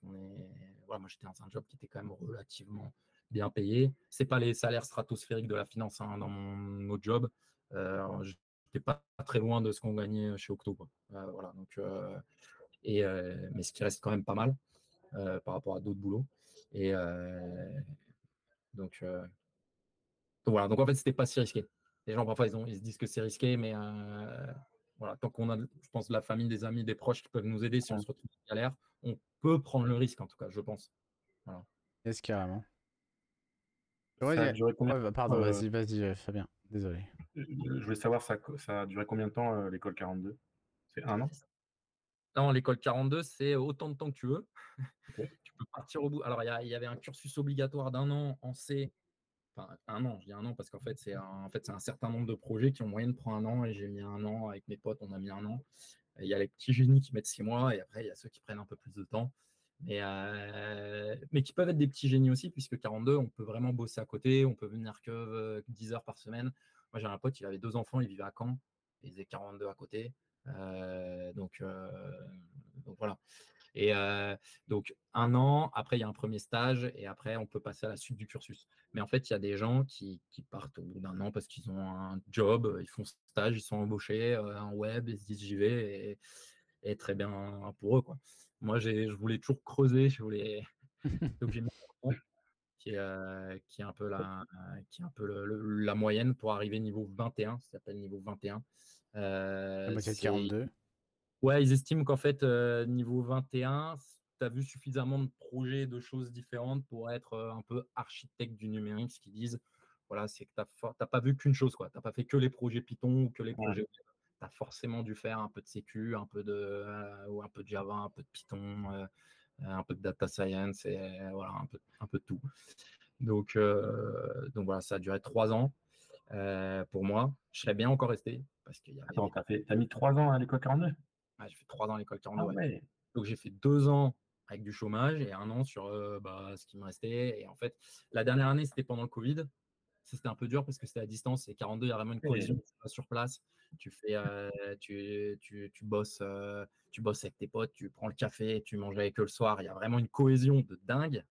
voilà, moi, j'étais dans un job qui était quand même relativement bien payé. C'est pas les salaires stratosphériques de la finance dans mon autre job. Je n'étais pas très loin de ce qu'on gagnait chez Octo, quoi. Voilà, donc, mais ce qui reste quand même pas mal par rapport à d'autres boulots. Et donc voilà, donc en fait, c'était pas si risqué. Les gens, parfois, ils se disent que c'est risqué, mais voilà, tant qu'on a, je pense, de la famille, des amis, des proches qui peuvent nous aider si on se retrouve en galère, on peut prendre le risque, en tout cas, je pense. Voilà. Yes, carrément. Ça a duré combien de temps, Pardon, vas-y, Fabien. Désolé. Je voulais savoir, ça a duré combien de temps l'école 42? C'est 1 an? Non, l'école 42, c'est autant de temps que tu veux. Okay. Tu peux partir au bout. Alors, il y avait un cursus obligatoire d'1 an en C. Enfin, 1 an, je dis 1 an parce qu'en fait, c'est un certain nombre de projets qui en moyenne prend 1 an et j'ai mis 1 an avec mes potes, on a mis 1 an. Il y a les petits génies qui mettent 6 mois et après, il y a ceux qui prennent un peu plus de temps. Mais qui peuvent être des petits génies aussi, puisque 42, on peut vraiment bosser à côté, on peut venir que 10 heures par semaine. Moi, j'ai un pote, il avait 2 enfants, il vivait à Caen, il faisait 42 à côté. Donc voilà. Et donc 1 an, après il y a un premier stage et après on peut passer à la suite du cursus. Mais en fait, il y a des gens qui partent au bout d'1 an parce qu'ils ont un job, ils font stage, ils sont embauchés en web, ils se disent j'y vais et très bien pour eux, quoi. Moi, je voulais toujours creuser, donc j'ai mis un an qui est un peu la moyenne pour arriver niveau 21, ça s'appelle niveau 21. La moitié de C'est 42. Ouais, ils estiment qu'en fait, niveau 21, tu as vu suffisamment de projets, de choses différentes pour être un peu architecte du numérique. Ce qu'ils disent, voilà, c'est que tu n'as pas vu qu'une chose, quoi. Tu n'as pas fait que les projets Python ou que les projets. Tu as forcément dû faire un peu de Sécu, ou un peu de Java, un peu de Python, un peu de data science, et voilà, un peu de tout. Donc voilà, ça a duré 3 ans pour moi. Je serais bien encore resté parce qu'il y avait. Attends, t'as mis 3 ans à l'école 42? J'ai fait 3 ans à l'école 42. Ah ouais. Donc j'ai fait 2 ans avec du chômage et 1 an sur ce qui me restait. Et en fait, la dernière année, c'était pendant le Covid. Ça, c'était un peu dur parce que c'était à distance. Et 42, il y a vraiment une cohésion. Tu vas sur place, tu bosses, tu bosses avec tes potes, tu prends le café, tu manges avec eux le soir. Il y a vraiment une cohésion de dingue.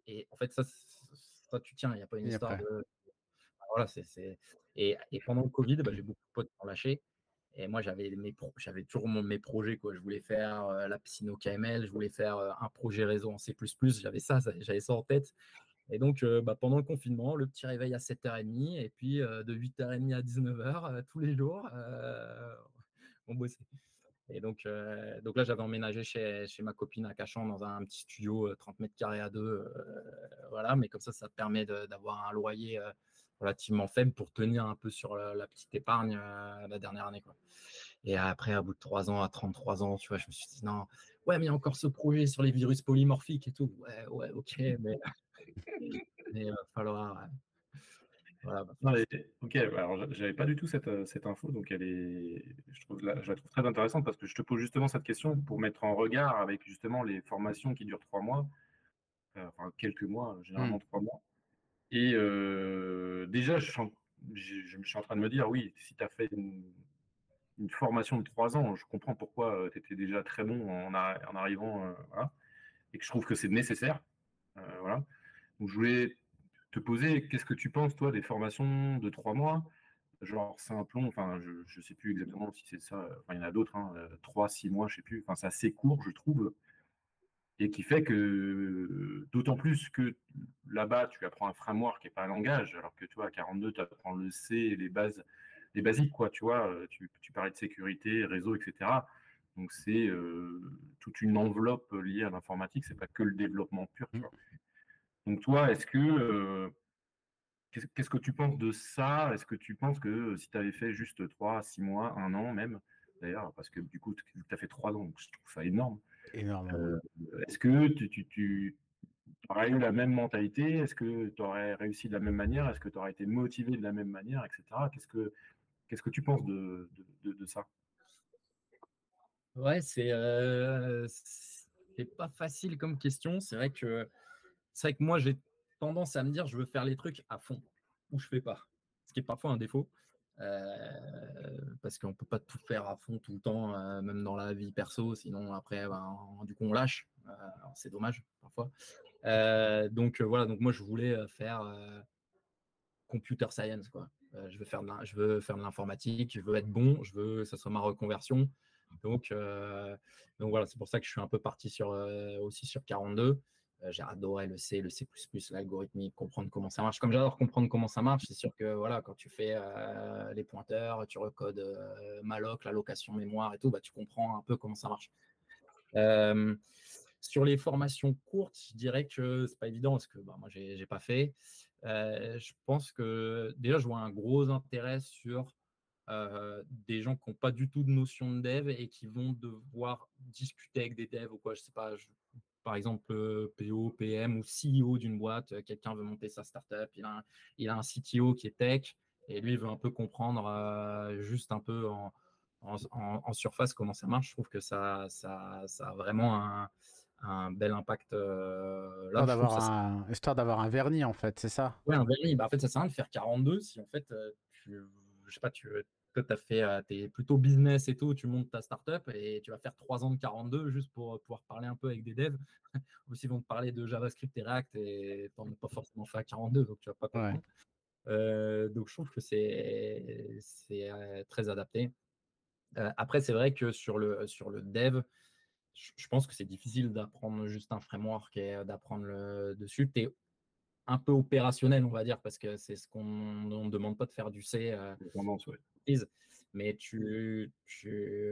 Et en fait, ça tu tiens. Il n'y a pas une Et histoire après. de. Voilà, et pendant le Covid, j'ai beaucoup de potes qui ont lâché. Et moi, j'avais toujours mes projets, quoi. Je voulais faire la piscine au KML, je voulais faire un projet réseau en C++. J'avais ça en tête. Et donc, pendant le confinement, le petit réveil à 7h30 et puis de 8h30 à 19h, tous les jours, on bossait. Et donc là, j'avais emménagé chez ma copine à Cachan dans un petit studio 30 mètres carrés à 2. Voilà, mais comme ça te permet d'avoir un loyer relativement faible pour tenir un peu sur la petite épargne la dernière année, quoi. Et après, à bout de 3 ans, à 33 ans, tu vois, je me suis dit non, ouais, mais il y a encore ce projet sur les virus polymorphiques et tout. Ouais, ok, mais il va falloir. Voilà. Non, ok, alors j'avais pas du tout cette info, donc je la trouve très intéressante parce que je te pose justement cette question pour mettre en regard avec justement les formations qui durent 3 mois, enfin quelques mois, généralement 3 mois. Et déjà, je suis en train de me dire, oui, si tu as fait une formation de 3 ans, je comprends pourquoi tu étais déjà très bon en arrivant, voilà, et que je trouve que c'est nécessaire. Voilà. Donc je voulais te poser, qu'est-ce que tu penses, toi, des formations de 3 mois? Genre Simplon, enfin, je ne sais plus exactement si c'est ça, enfin, il y en a d'autres, 3, 6 mois, je ne sais plus, enfin, c'est assez court, je trouve, et qui fait que, d'autant plus que là-bas, tu apprends un framework et pas un langage, alors que toi, à 42, tu apprends le C et les basiques, quoi, tu vois, tu parlais de sécurité, réseau, etc. Donc, c'est toute une enveloppe liée à l'informatique, c'est pas que le développement pur, tu vois. Donc, toi, qu'est-ce que tu penses de ça? Est-ce que tu penses que si tu avais fait juste 3, 6 mois, 1 an même, d'ailleurs, parce que du coup, tu as fait 3 ans, donc je trouve ça énorme. Énorme. Est-ce que tu aurais eu la même mentalité? Est-ce que tu aurais réussi de la même manière? Est-ce que tu aurais été motivé de la même manière, etc. Qu'est-ce que tu penses de ça? Ouais, c'est pas facile comme question. C'est vrai que moi, j'ai tendance à me dire je veux faire les trucs à fond ou je fais pas. Ce qui est parfois un défaut. Parce qu'on peut pas tout faire à fond tout le temps, même dans la vie perso. Sinon, après, du coup, on lâche. C'est dommage parfois. Donc voilà, donc moi, je voulais faire computer science, quoi. Je veux faire de l'informatique, je veux être bon, je veux que ça soit ma reconversion. Donc voilà, c'est pour ça que je suis un peu parti aussi sur 42. J'ai adoré le C, le C++, l'algorithmique, comprendre comment ça marche. Comme j'adore comprendre comment ça marche, c'est sûr que voilà, quand tu fais les pointeurs, tu recodes malloc, l'allocation mémoire et tout, tu comprends un peu comment ça marche. Sur les formations courtes, je dirais que c'est pas évident parce que moi, j'ai pas fait. Je pense que déjà, je vois un gros intérêt sur des gens qui n'ont pas du tout de notion de dev et qui vont devoir discuter avec des devs ou quoi. Je sais pas, par exemple, PO, PM ou CEO d'une boîte, quelqu'un veut monter sa startup, il a un CTO qui est tech et lui, il veut un peu comprendre juste un peu en surface comment ça marche. Je trouve que ça a vraiment un bel impact. Là, Histoire d'avoir un vernis, en fait, c'est ça? Ouais, un vernis. Bah, en fait, ça sert à rien de faire 42 si en fait, je sais pas, toi, t'es plutôt business et tout, tu montes ta startup et tu vas faire 3 ans de 42 juste pour pouvoir parler un peu avec des devs. Ou s'ils vont te parler de JavaScript et React et t'en as pas forcément fait à 42, donc tu vas pas Ouais. comprendre. Donc je trouve que c'est très adapté. Après, c'est vrai que sur le dev, je pense que c'est difficile d'apprendre juste un framework et d'apprendre dessus. Tu es un peu opérationnel, on va dire, parce que c'est ce qu'on ne demande pas de faire du C. Tendance, ouais. Mais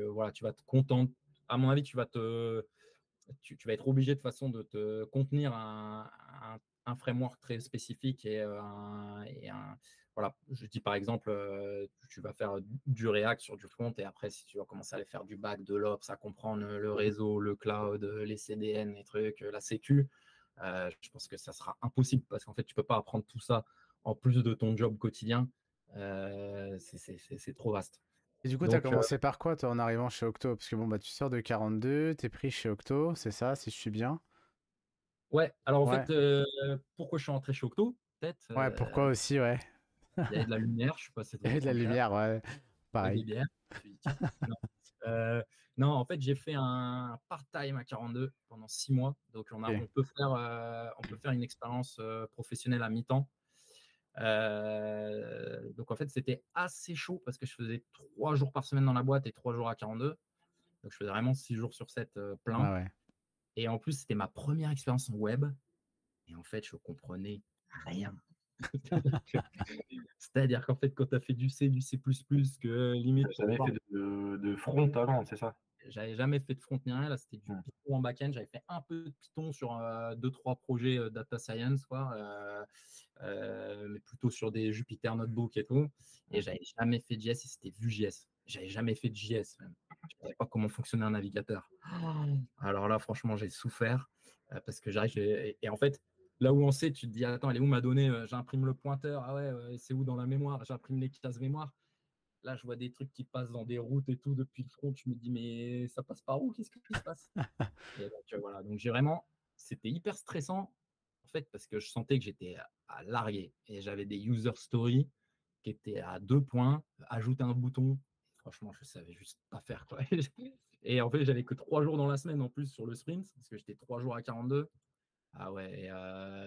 voilà, tu vas te contenter. À mon avis, tu vas être obligé de façon de te contenir un framework très spécifique voilà. Je dis par exemple, tu vas faire du React sur du front et après, si tu vas commencer à aller faire du back, de l'ops, à comprendre le réseau, le cloud, les CDN, les trucs, la sécu, je pense que ça sera impossible parce qu'en fait, tu peux pas apprendre tout ça en plus de ton job quotidien. C'est trop vaste. Et du coup, tu as commencé par quoi, toi, en arrivant chez Octo? Parce que bon, bah, tu sors de 42, tu es pris chez Octo, c'est ça, si je suis bien? Ouais, alors en fait, pourquoi je suis rentré chez Octo, peut-être Ouais, pourquoi aussi, ouais. Il y avait de la lumière, je sais pas si ça Il y avait de la lumière, ouais. Pareil. des bières. Non, en fait, j'ai fait un part-time à 42 pendant 6 mois. Donc, on peut faire une expérience professionnelle à mi-temps. Donc, en fait, c'était assez chaud parce que je faisais 3 jours par semaine dans la boîte et 3 jours à 42. Donc, je faisais vraiment 6 jours sur 7 plein. Ouais. Et en plus, c'était ma première expérience en web. Et en fait, je comprenais rien. C'est-à-dire qu'en fait, quand tu as fait du C, du C++, que limite. Tu n'avais fait de front avant, c'est ça? J'avais jamais fait de front ni rien. Là, c'était du Python en back-end. J'avais fait un peu de Python sur 2-3 projets data science, quoi, mais plutôt sur des Jupyter Notebook et tout. Et j'avais jamais fait de JS et c'était Vue.js. J'avais jamais fait de JS même. Je ne savais pas comment fonctionnait un navigateur. Alors là, franchement, j'ai souffert parce que j'arrive. Et en fait, là où on sait, tu te dis, attends, elle est où ma donnée? J'imprime le pointeur. Ah ouais, c'est où dans la mémoire? J'imprime les cases mémoire. Là, je vois des trucs qui passent dans des routes et tout depuis le front. Je me dis, mais ça passe par où? Qu'est-ce qui se passe? Et donc, voilà. Donc, c'était hyper stressant, en fait, parce que je sentais que j'étais à larguer. Et j'avais des user stories qui étaient à 2 points, ajouter un bouton. Franchement, je savais juste pas faire, quoi. Et en fait, j'avais que 3 jours dans la semaine en plus sur le sprint, parce que j'étais 3 jours à 42. Ah ouais,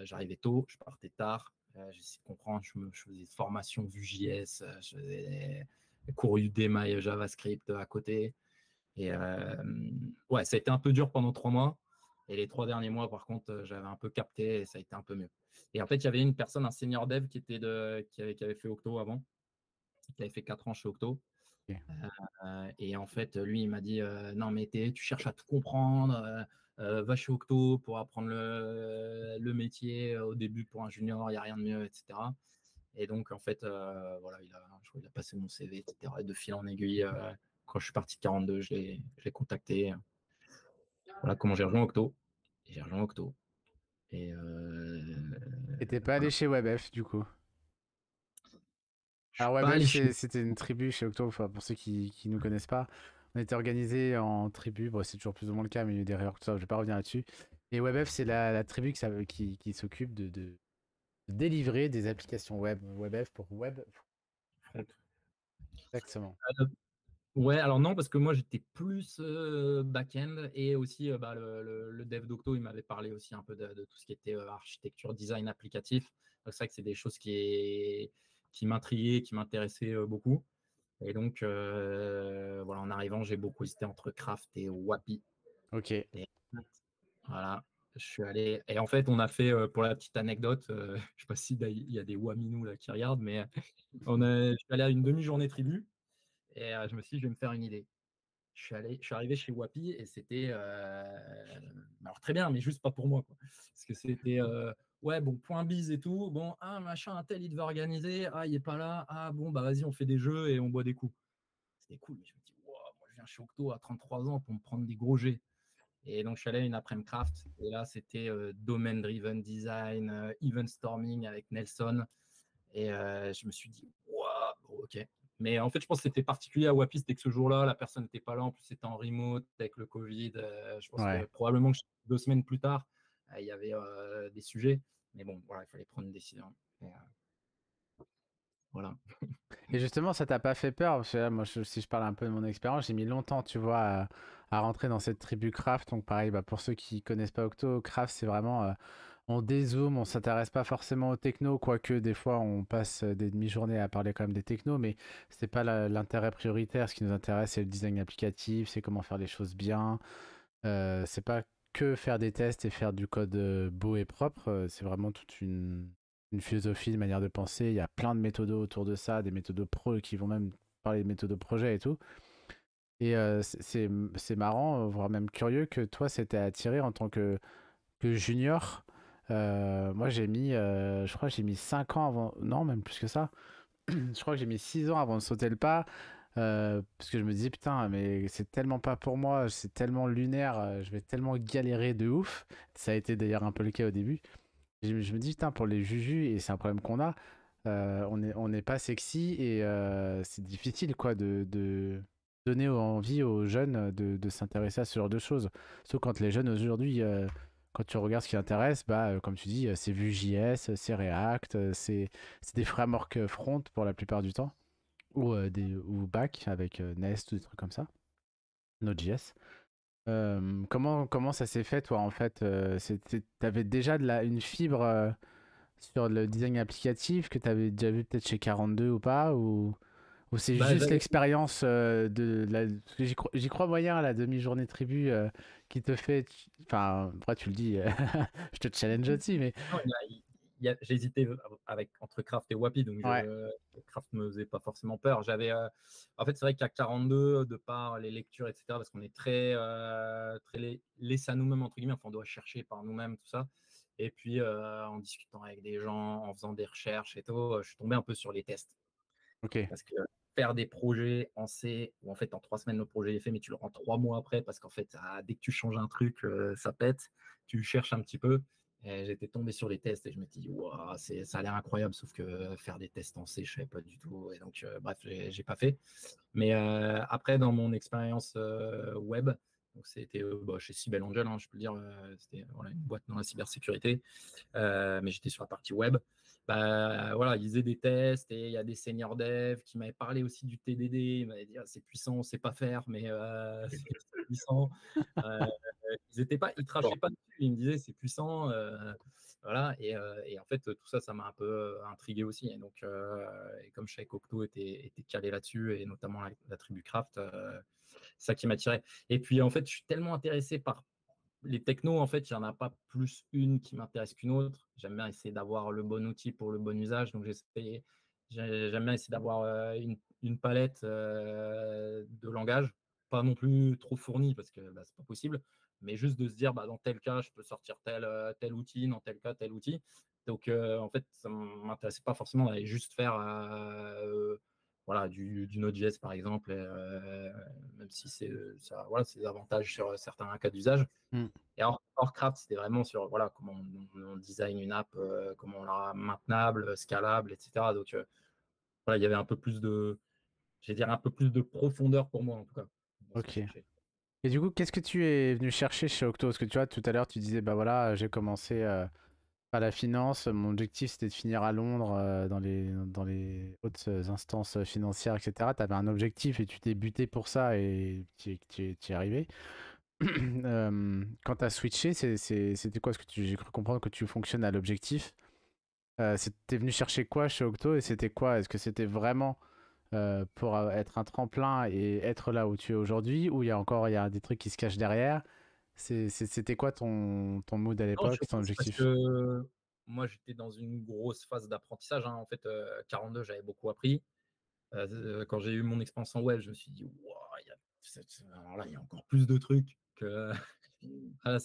j'arrivais tôt, je partais tard. J'essayais de comprendre, je faisais des formations Vue.js, je faisais des cours Udemy JavaScript à côté. Et ouais, ça a été un peu dur pendant 3 mois. Et les 3 derniers mois, par contre, j'avais un peu capté et ça a été un peu mieux. Et en fait, il y avait une personne, un senior dev qui avait fait Octo avant, qui avait fait 4 ans chez Octo. Okay. Et en fait, lui, il m'a dit non, mais tu cherches à tout comprendre, va chez Octo pour apprendre le métier. Au début, pour un junior, il n'y a rien de mieux, etc. Et donc, en fait, voilà, il a passé mon CV, etc. Et de fil en aiguille, quand je suis parti de 42, je l'ai contacté. Voilà comment j'ai rejoint Octo. Et j'ai rejoint Octo. Et t'es pas allé chez WebF, du coup? Alors WebF, c'était une tribu chez Octo, enfin, pour ceux qui ne nous connaissent pas. On était organisé en tribu, bon, c'est toujours plus ou moins le cas, mais il y a eu des réorgs, tout ça, je vais pas revenir là-dessus. Et WebF, c'est la tribu qui s'occupe de délivrer des applications web. WebF pour web. Exactement. Ouais, alors non, parce que moi j'étais plus back-end et aussi le dev d'Octo, il m'avait parlé aussi un peu de tout ce qui était architecture, design applicatif. C'est vrai que c'est des choses qui m'intriguaient, qui m'intéressaient beaucoup. Et donc, voilà, en arrivant, j'ai beaucoup hésité entre Craft et Wapi. Ok. Et voilà, je suis allé. Et en fait, on a fait, pour la petite anecdote, je ne sais pas s'il y a des Waminous là qui regardent, mais je suis allé à une demi-journée tribu et je me suis dit, je vais me faire une idée. Je suis arrivé chez Wapi et c'était alors très bien, mais juste pas pour moi, quoi. Parce que c'était ouais, bon, point bise et tout. Bon, machin, un tel, il devait organiser. Il est pas là. Bon, bah vas-y, on fait des jeux et on boit des coups. C'était cool, mais je me dis, wow, moi je viens chez Octo à 33 ans pour me prendre des gros jets. Et donc je suis allé à une après-midi craft et là c'était domain driven design, event storming avec Nelson. Et je me suis dit, wow, ok. Mais en fait, je pense que c'était particulier à Wapi, c'était que ce jour-là, la personne n'était pas là. En plus, c'était en remote avec le Covid. Je pense que Ouais. probablement que 2 semaines plus tard, il y avait des sujets. Mais bon, voilà, il fallait prendre une décision. Et, voilà. Et justement, ça t'a pas fait peur? Parce que là, moi, si je parle un peu de mon expérience, j'ai mis longtemps, tu vois, à rentrer dans cette tribu craft. Donc pareil, bah, pour ceux qui connaissent pas Octo, craft, c'est vraiment, on dézoome, on s'intéresse pas forcément aux techno, quoique des fois on passe des demi-journées à parler quand même des technos, mais c'est pas l'intérêt prioritaire. Ce qui nous intéresse, c'est le design applicatif, c'est comment faire les choses bien. C'est pas que faire des tests et faire du code beau et propre. C'est vraiment toute une philosophie, une manière de penser. Il y a plein de méthodes autour de ça, des méthodes pro qui vont même parler de méthodes projet et tout. Et c'est marrant, voire même curieux, que toi, c'était attiré en tant que junior. Moi, je crois que j'ai mis 5 ans avant, non, même plus que ça. Je crois que j'ai mis 6 ans avant de sauter le pas. Parce que je me disais, putain, mais c'est tellement pas pour moi, c'est tellement lunaire, je vais tellement galérer de ouf. Ça a été d'ailleurs un peu le cas au début. Je me dis, putain, pour les jujus, et c'est un problème qu'on a, on n'est pas sexy et c'est difficile, quoi, de donner envie aux jeunes de s'intéresser à ce genre de choses. Sauf quand les jeunes aujourd'hui, quand tu regardes ce qui intéresse, bah, comme tu dis, c'est Vue.js, c'est React, c'est des frameworks front pour la plupart du temps ou back avec Nest ou des trucs comme ça, Node.js. Comment ça s'est fait toi en fait t'avais déjà une fibre sur le design applicatif que t'avais déjà vu peut-être chez 42 ou pas ou c'est Bah, juste l'expérience parce que j'y crois moyen à la demi-journée tribu qui te fait enfin après tu le dis je te challenge aussi mais non, j'ai hésité entre Craft et Wapi, donc ouais Craft me faisait pas forcément peur. En fait, c'est vrai qu'à 42, de par les lectures, etc., parce qu'on est très laissé à nous-mêmes, entre guillemets, enfin, on doit chercher par nous-mêmes, tout ça. Et puis, en discutant avec des gens, en faisant des recherches et tout, je suis tombé un peu sur les tests. ok Parce que faire des projets en C, où en fait, en 3 semaines, le projet est fait, mais tu le rends 3 mois après, parce qu'en fait, dès que tu changes un truc, ça pète. Tu cherches un petit peu. Et j'étais tombé sur les tests et je me suis dit, wow, ça a l'air incroyable, sauf que faire des tests en C, je ne savais pas du tout. Et donc, bref, j'ai pas fait. Mais après, dans mon expérience web, donc c'était chez Cybelle Angel, hein, je peux le dire, c'était voilà, une boîte dans la cybersécurité, mais j'étais sur la partie web. Bah, voilà, ils faisaient des tests et il y a des seniors devs qui m'avaient parlé aussi du TDD. Ils m'avaient dit, ah, c'est puissant, on ne sait pas faire, mais c'est puissant. Ils crachaient pas dessus, ils me disaient c'est puissant. Voilà, et en fait, tout ça, ça m'a un peu intrigué aussi. Et donc, et comme je savais qu'Octo était calé là-dessus, et notamment la tribu Craft, c'est ça qui m'attirait. Et puis, en fait, je suis tellement intéressé par les technos, en fait, il n'y en a pas plus une qui m'intéresse qu'une autre. J'aime bien essayer d'avoir le bon outil pour le bon usage. Donc, j'aime bien essayer d'avoir une palette de langage, pas non plus trop fournie parce que bah, c'est pas possible, mais juste de se dire, bah, dans tel cas, je peux sortir tel outil, dans tel cas, tel outil. Donc, en fait, ça ne m'intéressait pas forcément d'aller juste faire voilà, du Node.js, par exemple, même si ça, voilà, c'est des avantages sur certains cas d'usage. Hmm. Et Craft, c'était vraiment sur voilà, comment on design une app, comment on la rend maintenable, scalable, etc. Donc, voilà, il y avait un peu plus un peu plus de profondeur pour moi, en tout cas, dans ce que je ok. cherchais. Et du coup, qu'est-ce que tu es venu chercher chez Octo? Parce que tu vois, tout à l'heure, tu disais, bah voilà, j'ai commencé par la finance. Mon objectif, c'était de finir à Londres dans les hautes instances financières, etc. Tu avais un objectif et tu t'es buté pour ça et tu y es arrivé. Quand tu as switché, c'était quoi? Parce que j'ai cru comprendre que tu fonctionnes à l'objectif. T'es venu chercher quoi chez Octo et c'était quoi? Est-ce que c'était vraiment pour être un tremplin et être là où tu es aujourd'hui, ou il y a des trucs qui se cachent derrière? C'était quoi ton mood à Non, je l'époque, ton pense parce objectif? que moi, j'étais dans une grosse phase d'apprentissage, hein. En fait, 42, j'avais beaucoup appris. Quand j'ai eu mon expérience en web, je me suis dit, wow, alors là, il y a encore plus de trucs que. Ah,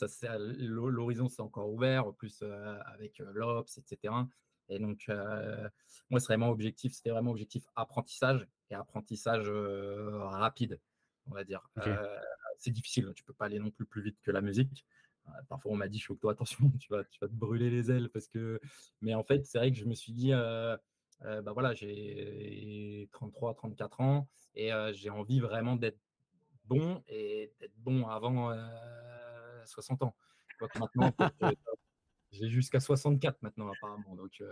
l'horizon s'est encore ouvert, plus avec l'Ops, etc. Et donc, moi, c'était vraiment objectif apprentissage et apprentissage rapide, on va dire. Ok, C'est difficile, tu peux pas aller non plus vite que la musique. Parfois, on m'a dit, Chocto, attention, tu vas te brûler les ailes. Mais en fait, c'est vrai que je me suis dit, bah voilà, j'ai 33, 34 ans et j'ai envie vraiment d'être bon et d'être bon avant 60 ans. Quoique maintenant, peut-être que j'ai jusqu'à 64 maintenant apparemment. Donc,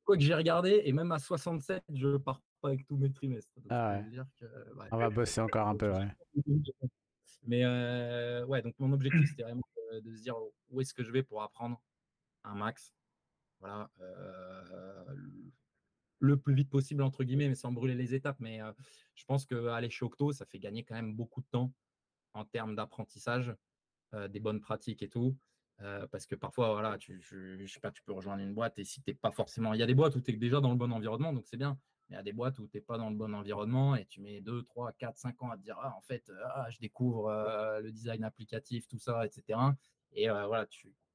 quoique j'ai regardé et même à 67, je pars pas avec tous mes trimestres. Donc, Ah ça ouais. veut dire que ouais. On va bosser encore un Donc, peu, ouais. mais ouais, donc mon objectif, c'était vraiment de se dire où est-ce que je vais pour apprendre un max. Voilà, le plus vite possible, entre guillemets, mais sans brûler les étapes. Mais je pense qu'aller chez Octo, ça fait gagner quand même beaucoup de temps en termes d'apprentissage, des bonnes pratiques et tout. Parce que parfois, voilà, je sais pas, tu peux rejoindre une boîte et si t'es pas forcément. Il y a des boîtes où tu es déjà dans le bon environnement, donc c'est bien. Mais il y a des boîtes où tu n'es pas dans le bon environnement et tu mets 2, 3, 4, 5 ans à te dire, ah, en fait, je découvre le design applicatif, tout ça, etc. Et voilà,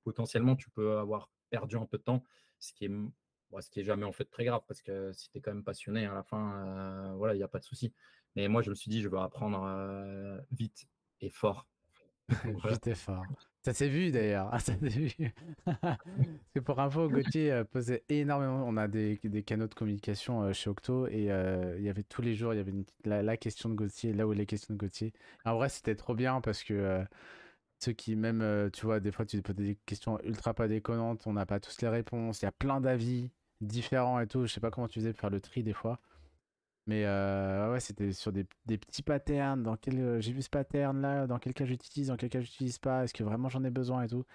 potentiellement, tu peux avoir perdu un peu de temps, ce qui est, ce qui est jamais en fait très grave parce que si tu es quand même passionné à la fin, voilà, il n'y a pas de souci. Mais moi, je me suis dit, je veux apprendre vite et fort. Voilà. Vite et fort. Ça s'est vu d'ailleurs. Ah, ça s'est vu. C'est pour info, Gauthier posait énormément. On a des canaux de communication chez Octo et il y avait tous les jours, il y avait la question de Gauthier, là où les questions de Gauthier. En vrai, c'était trop bien parce que ceux qui, même, tu vois, des fois, tu poses des questions ultra pas déconnantes, on n'a pas tous les réponses, il y a plein d'avis différents et tout. Je sais pas comment tu faisais pour faire le tri des fois. Mais ouais, c'était sur des petits patterns. Dans quel, j'ai vu ce pattern là, dans quel cas j'utilise, dans quel cas j'utilise pas, est-ce que vraiment j'en ai besoin et tout.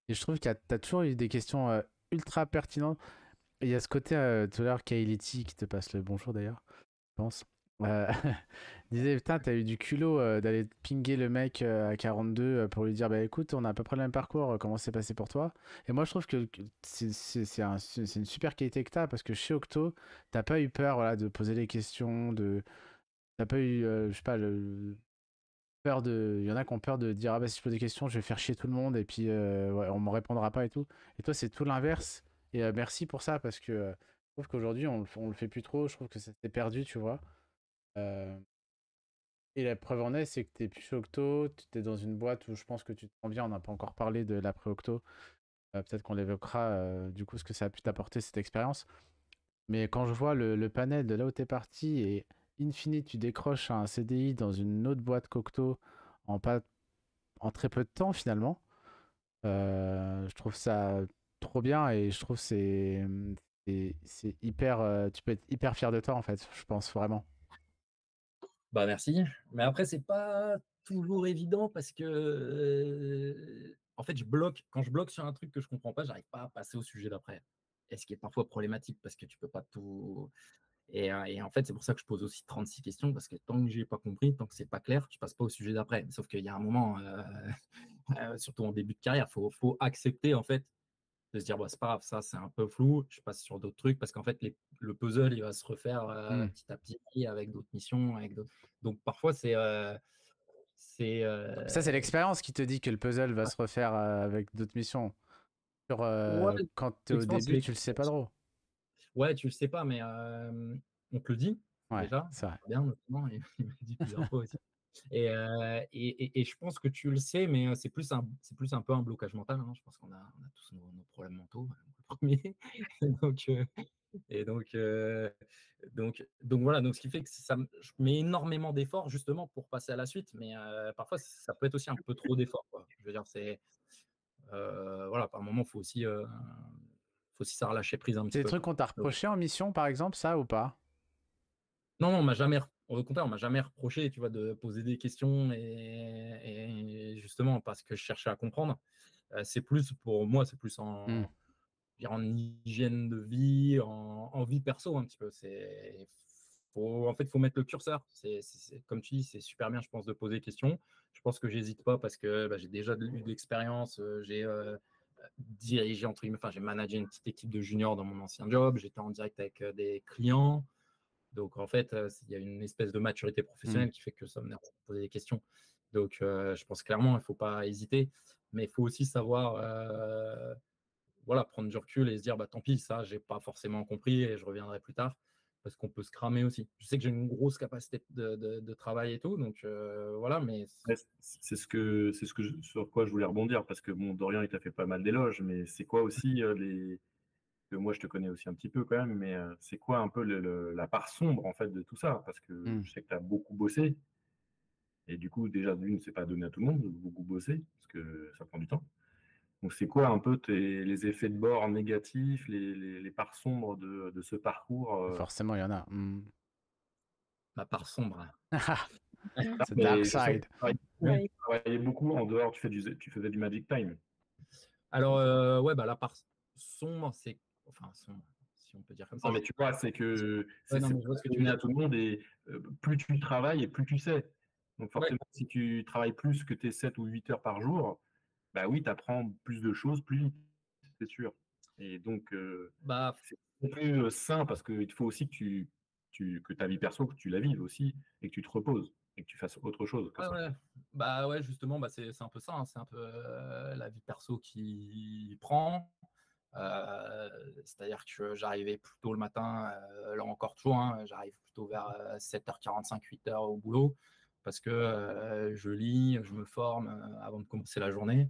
Et je trouve que t'as toujours eu des questions ultra pertinentes. Et il y a ce côté, tout à l'heure, Kailiti, qui te passe le bonjour d'ailleurs, je pense. Euh, disait, putain, t'as eu du culot d'aller pinguer le mec à 42 pour lui dire, bah écoute, on a à peu près le même parcours, comment c'est passé pour toi? Et moi, je trouve que c'est une super qualité que t'as, parce que chez Octo, t'as pas eu peur, voilà, de poser les questions, t'as pas eu, je sais pas, peur de. Il y en a qui ont peur de dire, ah bah si je pose des questions, je vais faire chier tout le monde, et puis ouais, on me répondra pas et tout. Et toi, c'est tout l'inverse. Et merci pour ça, parce que je trouve qu'aujourd'hui, on le fait plus trop, je trouve que ça s'est perdu, tu vois. Euh, et la preuve en est, c'est que t'es plus chez Octo, tu es dans une boîte où je pense que tu te sens bien. On n'a pas encore parlé de l'après-Octo. Peut-être qu'on l'évoquera, du coup, ce que ça a pu t'apporter cette expérience. Mais quand je vois le panel de là où t'es parti et in fine, tu décroches un CDI dans une autre boîte qu'Octo en, pas, en très peu de temps finalement, je trouve ça trop bien et je trouve que c'est hyper. Tu peux être hyper fier de toi en fait, je pense vraiment. Bah merci. Mais après, c'est pas toujours évident parce que en fait, quand je bloque sur un truc que je comprends pas, j'arrive pas à passer au sujet d'après. Et ce qui est parfois problématique parce que tu peux pas tout. Et en fait, c'est pour ça que je pose aussi 36 questions parce que tant que j'ai pas compris, tant que c'est pas clair, je passe pas au sujet d'après. Sauf qu'il y a un moment, surtout en début de carrière, faut accepter en fait de se dire bah, c'est pas grave, ça c'est un peu flou, je passe sur d'autres trucs parce qu'en fait le puzzle il va se refaire Hmm. petit à petit avec d'autres missions, avec d'autres. Donc parfois c'est Ça, c'est l'expérience qui te dit que le puzzle va se refaire avec d'autres missions. ouais, Quand tu es au l'expérience, début, tu le sais pas trop. ouais, tu le sais pas, mais on te le dit Ouais, déjà, c'est vrai. bien notamment, il m'a dit plusieurs fois aussi. Et je pense que tu le sais, mais c'est plus un peu un blocage mental, hein. Je pense qu'on a tous nos problèmes mentaux, le premier. Donc, Et donc voilà, donc ce qui fait que je mets énormément d'efforts justement pour passer à la suite, mais parfois ça peut être aussi un peu trop d'efforts, quoi. Je veux dire, voilà, par moment, faut aussi ça relâcher prise un C'est petit des peu, trucs quoi. qu'on t'a Donc, reproché en mission, par exemple, ça ou pas? non, on m'a jamais, au contraire, on m'a jamais reproché, tu vois, de poser des questions et justement parce que je cherchais à comprendre. C'est plus pour moi, c'est plus Hmm. en hygiène de vie, en vie perso un petit peu. En fait, faut mettre le curseur. Comme tu dis, c'est super bien, je pense, de poser des questions. Je pense que j'hésite pas parce que bah, j'ai déjà eu de l'expérience. J'ai dirigé, entre guillemets, enfin, j'ai managé une petite équipe de juniors dans mon ancien job. J'étais en direct avec des clients. Donc, en fait, il y a une espèce de maturité Hmm. professionnelle qui fait que ça me dérange de poser des questions. Donc, je pense clairement, il ne faut pas hésiter. Mais il faut aussi savoir voilà, prendre du recul et se dire bah tant pis, ça, j'ai pas forcément compris et je reviendrai plus tard parce qu'on peut se cramer aussi. Je sais que j'ai une grosse capacité de travail et tout, donc voilà, mais Ouais, sur quoi je voulais rebondir, parce que bon, Dorian, il t'a fait pas mal d'éloges, mais c'est quoi aussi que moi je te connais aussi un petit peu quand même, mais c'est quoi un peu la part sombre en fait de tout ça? Parce que Hmm. je sais que tu as beaucoup bossé, et du coup, déjà, d'une, c'est pas donné à tout le monde de beaucoup bosser, parce que ça prend du temps. Donc, c'est quoi un peu les effets de bord négatifs, les parts sombres de ce parcours Forcément, il y en a. Hmm. Ma part sombre. The mais dark je sais que side. Ouais. tu travaillais beaucoup en dehors, tu faisais du Magic Time. Alors, ouais, bah, la part sombre, c'est. Enfin, sombre, si on peut dire comme ça. Non, mais tu vois, c'est que Ouais, non, c'est mais je vois pas ce que tu veux donné à dire. tout le monde, et plus tu travailles et plus tu sais. Donc, Ouais, forcément, si tu travailles plus que tes 7 ou 8 heures par jour, bah oui, tu apprends plus de choses plus vite, c'est sûr. Et donc, bah, c'est plus sain parce qu'il faut aussi que ta vie perso, que tu la vives aussi et que tu te reposes et que tu fasses autre chose que ouais, ça. ouais. Bah, ouais, justement, bah, c'est un peu ça, hein. C'est un peu la vie perso qui prend. C'est-à-dire que j'arrivais plus tôt le matin, là encore toujours, hein, j'arrive plutôt vers 7h45, 8h au boulot, parce que je lis, je me forme avant de commencer la journée,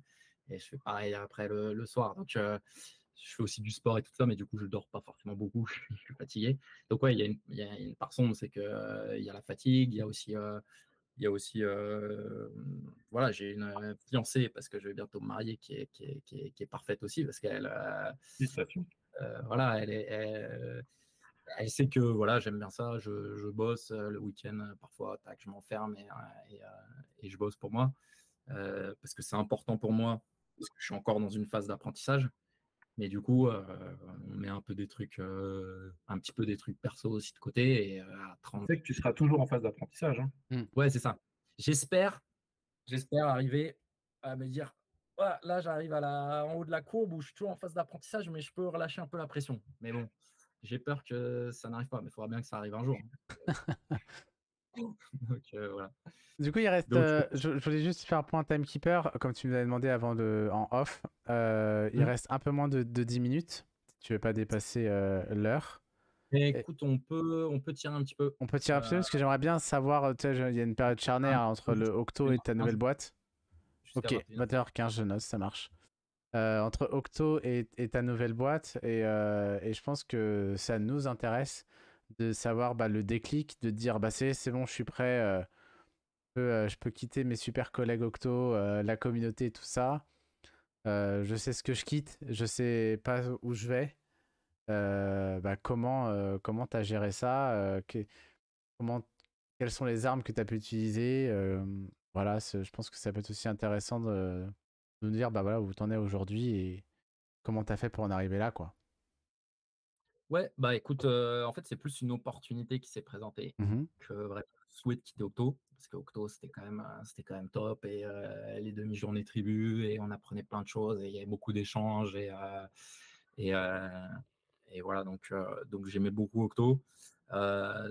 et je fais pareil après le soir. Donc, je fais aussi du sport et tout ça, mais du coup, je dors pas forcément beaucoup, je suis fatigué. Donc, ouais, il y a une part sombre, c'est qu'il il y a la fatigue, il y a aussi, voilà, j'ai une fiancée, parce que je vais bientôt me marier, qui est parfaite aussi, parce qu'elle, Félicitations. voilà, elle sait que voilà, j'aime bien ça, je bosse le week-end, parfois, tac, je m'enferme et je bosse pour moi, parce que c'est important pour moi, parce que je suis encore dans une phase d'apprentissage. Mais du coup, on met un peu des trucs, un petit peu des trucs perso aussi de côté. Et à Tu 30. sais que tu seras toujours en phase d'apprentissage, hein. Ouais, c'est ça. J'espère arriver à me dire, ouais, là, j'arrive en haut de la courbe où je suis toujours en phase d'apprentissage, mais je peux relâcher un peu la pression. Mais bon, j'ai peur que ça n'arrive pas, mais il faudra bien que ça arrive un jour. Donc, voilà. Du coup, il reste. Donc, Je voulais juste faire un point timekeeper, comme tu nous avais demandé avant en off. Il reste un peu moins de 10 minutes. Si tu veux pas dépasser l'heure. écoute, on peut tirer un petit peu. On peut tirer un petit peu parce que j'aimerais bien savoir. Tu sais, il y a une période charnière entre le Octo et ta nouvelle boîte. Jusqu'à Ok, 21h15, je note, ça marche. Entre Octo et ta nouvelle boîte. Et je pense que ça nous intéresse de savoir le déclic, de dire c'est bon, je suis prêt. Je peux quitter mes super collègues Octo, la communauté et tout ça. Je sais ce que je quitte, je sais pas où je vais. Comment t'as géré ça comment, quelles sont les armes que tu as pu utiliser voilà, je pense que ça peut être aussi intéressant de nous dire voilà, où t'en es aujourd'hui et comment t'as fait pour en arriver là, quoi. Ouais, bah écoute, en fait, c'est plus une opportunité qui s'est présentée Mhm. que vraiment le souhait de quitter Octo. Parce que Octo, c'était quand même top. Et les demi-journées tribu, et on apprenait plein de choses, et il y avait beaucoup d'échanges. Et, euh, et voilà, donc j'aimais beaucoup Octo.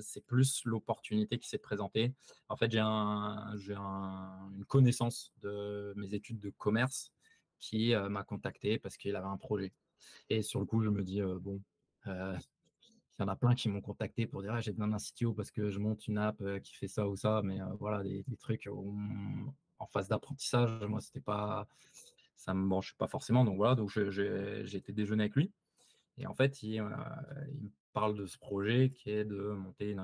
C'est plus l'opportunité qui s'est présentée. En fait, une connaissance de mes études de commerce qui m'a contacté parce qu'il avait un projet. Et sur le coup, je me dis, bon, il y en a plein qui m'ont contacté pour dire, ah, j'ai besoin d'un CTO parce que je monte une app qui fait ça ou ça, mais voilà, des trucs en phase d'apprentissage, moi, c'était pas, ça me branche pas forcément. Donc voilà, donc j'ai été déjeuner avec lui. Et en fait, il me parle de ce projet qui est de monter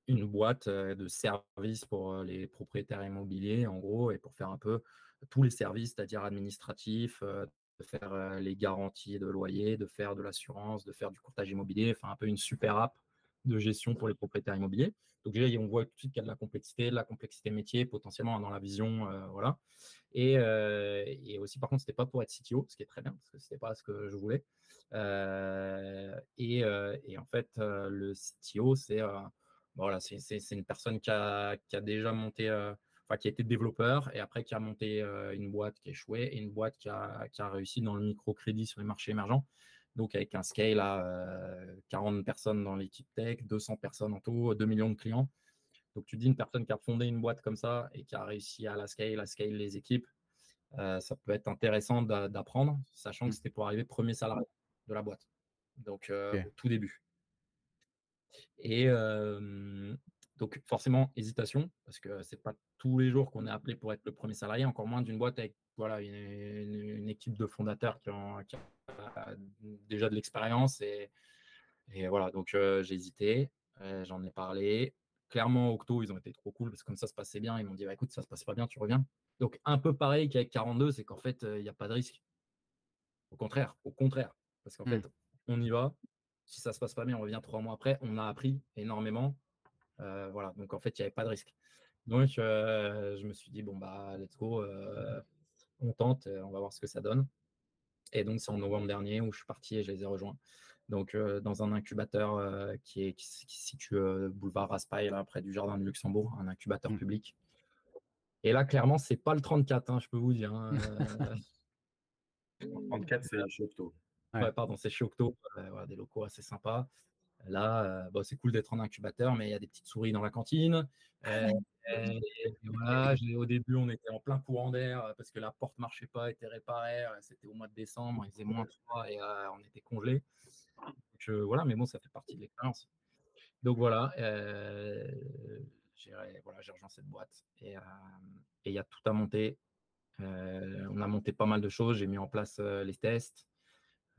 une boîte de services pour les propriétaires immobiliers, en gros, et pour faire un peu tous les services, c'est-à-dire administratifs, de faire les garanties de loyer, de faire de l'assurance, de faire du courtage immobilier, enfin un peu une super app de gestion pour les propriétaires immobiliers. Donc déjà, on voit tout de suite qu'il y a de la complexité métier potentiellement dans la vision, voilà. Et aussi, par contre, c'était pas pour être CTO, ce qui est très bien, parce que c'était pas ce que je voulais. Et en fait, le CTO, voilà, c'est une personne qui a déjà monté, enfin, qui a été développeur, et après qui a monté une boîte qui a échoué, et une boîte qui a réussi dans le microcrédit sur les marchés émergents. Donc, avec un scale à 40 personnes dans l'équipe tech, 200 personnes en tout, 2 millions de clients. Donc, tu dis une personne qui a fondé une boîte comme ça et qui a réussi à scale les équipes, ça peut être intéressant d'apprendre, sachant que c'était pour arriver premier salarié de la boîte. Donc, Ok. au tout début. Et donc, forcément, hésitation, parce que c'est pas tous les jours qu'on est appelé pour être le premier salarié, encore moins d'une boîte avec voilà, une équipe de fondateurs qui a déjà de l'expérience. Et voilà, donc j'ai hésité, j'en ai parlé. Clairement, Octo, ils ont été trop cool parce que comme ça se passait bien, ils m'ont dit bah, écoute, ça se passe pas bien, tu reviens. Donc un peu pareil qu'avec 42, c'est qu'en fait, il n'y a pas de risque. Au contraire, parce qu'en fait, on y va. Si ça se passe pas bien, on revient 3 mois après. On a appris énormément. Voilà, donc en fait, il n'y avait pas de risque. Donc, je me suis dit, bon, bah, let's go, on tente, on va voir ce que ça donne. Et donc, c'est en novembre dernier où je suis parti et je les ai rejoints. Donc, dans un incubateur qui se situe boulevard Raspail, là, près du Jardin de Luxembourg, un incubateur public. Et là, clairement, c'est pas le 34, je peux vous dire. 34, c'est chez Octo. Ouais, pardon, c'est chez Octo, voilà, des locaux assez sympas. Là, c'est cool d'être en incubateur, mais il y a des petites souris dans la cantine. Et voilà, au début, on était en plein courant d'air parce que la porte ne marchait pas, était réparée. C'était au mois de décembre, il faisait -3 et on était congelés. Donc, voilà, mais bon, ça fait partie de l'expérience. Donc voilà, j'ai rejoint cette boîte et il y a tout à monter. On a monté pas mal de choses, j'ai mis en place les tests.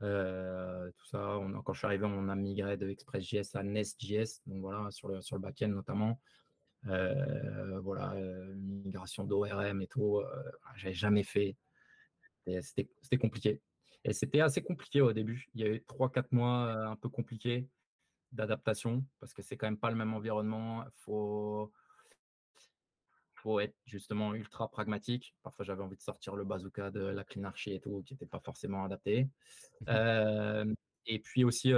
Tout ça, quand je suis arrivé, on a migré de Express.js à Nest.js, donc voilà, sur le back-end notamment. Voilà, migration d'ORM et tout, j'avais jamais fait. C'était compliqué. Et c'était assez compliqué au début. Il y a eu 3-4 mois un peu compliqués d'adaptation parce que c'est quand même pas le même environnement. Faut être justement ultra pragmatique. Parfois, j'avais envie de sortir le bazooka de la clean archi et tout, qui n'était pas forcément adapté. Et puis aussi,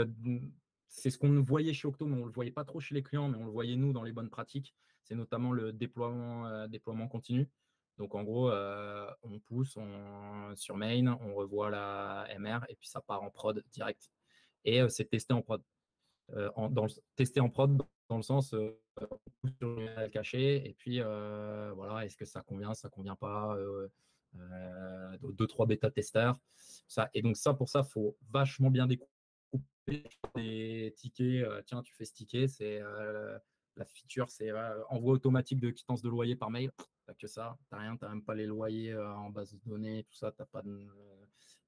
c'est ce qu'on voyait chez Octo, mais on ne le voyait pas trop chez les clients, mais on le voyait nous dans les bonnes pratiques. C'est notamment le déploiement continu. Donc en gros, on pousse sur main, on revoit la MR et puis ça part en prod direct. Et c'est testé en prod. Testé en prod dans le sens on pousse sur le caché et puis voilà, est-ce que ça convient pas, 2-3 bêta-testeurs. Et donc ça, pour ça, il faut vachement bien découper des tickets. Tiens, tu fais ce ticket, c'est la feature, c'est envoi automatique de quittance de loyer par mail. T'as que ça, t'as rien, t'as même pas les loyers en base de données, tout ça, t'as pas de...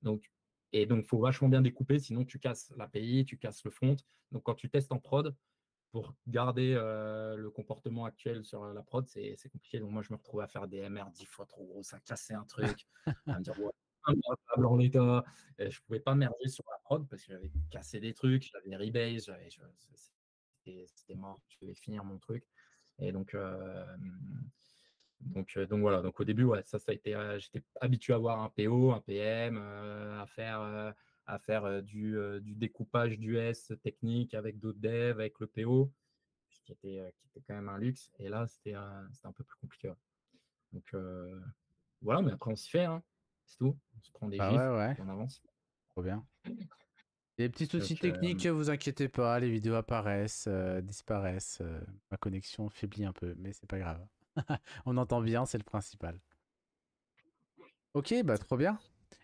Donc, il faut vachement bien découper, sinon tu casses l'API, tu casses le front. Donc quand tu testes en prod, pour garder le comportement actuel sur la prod, c'est compliqué. Donc moi, je me retrouve à faire des MR 10 fois trop gros, à casser un truc, à me dire, ouais, imbattable en l'état. Et je ne pouvais pas merger sur la prod parce que j'avais cassé des trucs, j'avais rebase, c'était mort, je devais finir mon truc. Et donc voilà. Donc au début, ouais, ça a été, j'étais habitué à avoir un PO, un PM, à faire du découpage d'US technique avec d'autres devs, avec le PO, qui était quand même un luxe. Et là, c'était un peu plus compliqué. Donc voilà, mais après on s'y fait, hein. C'est tout. On se prend des Bah gifs, ouais, on avance. trop bien. Des petits soucis Donc, techniques, vous inquiétez pas, les vidéos apparaissent, disparaissent, ma connexion faiblit un peu, mais c'est pas grave. On entend bien, c'est le principal. Ok, bah trop bien.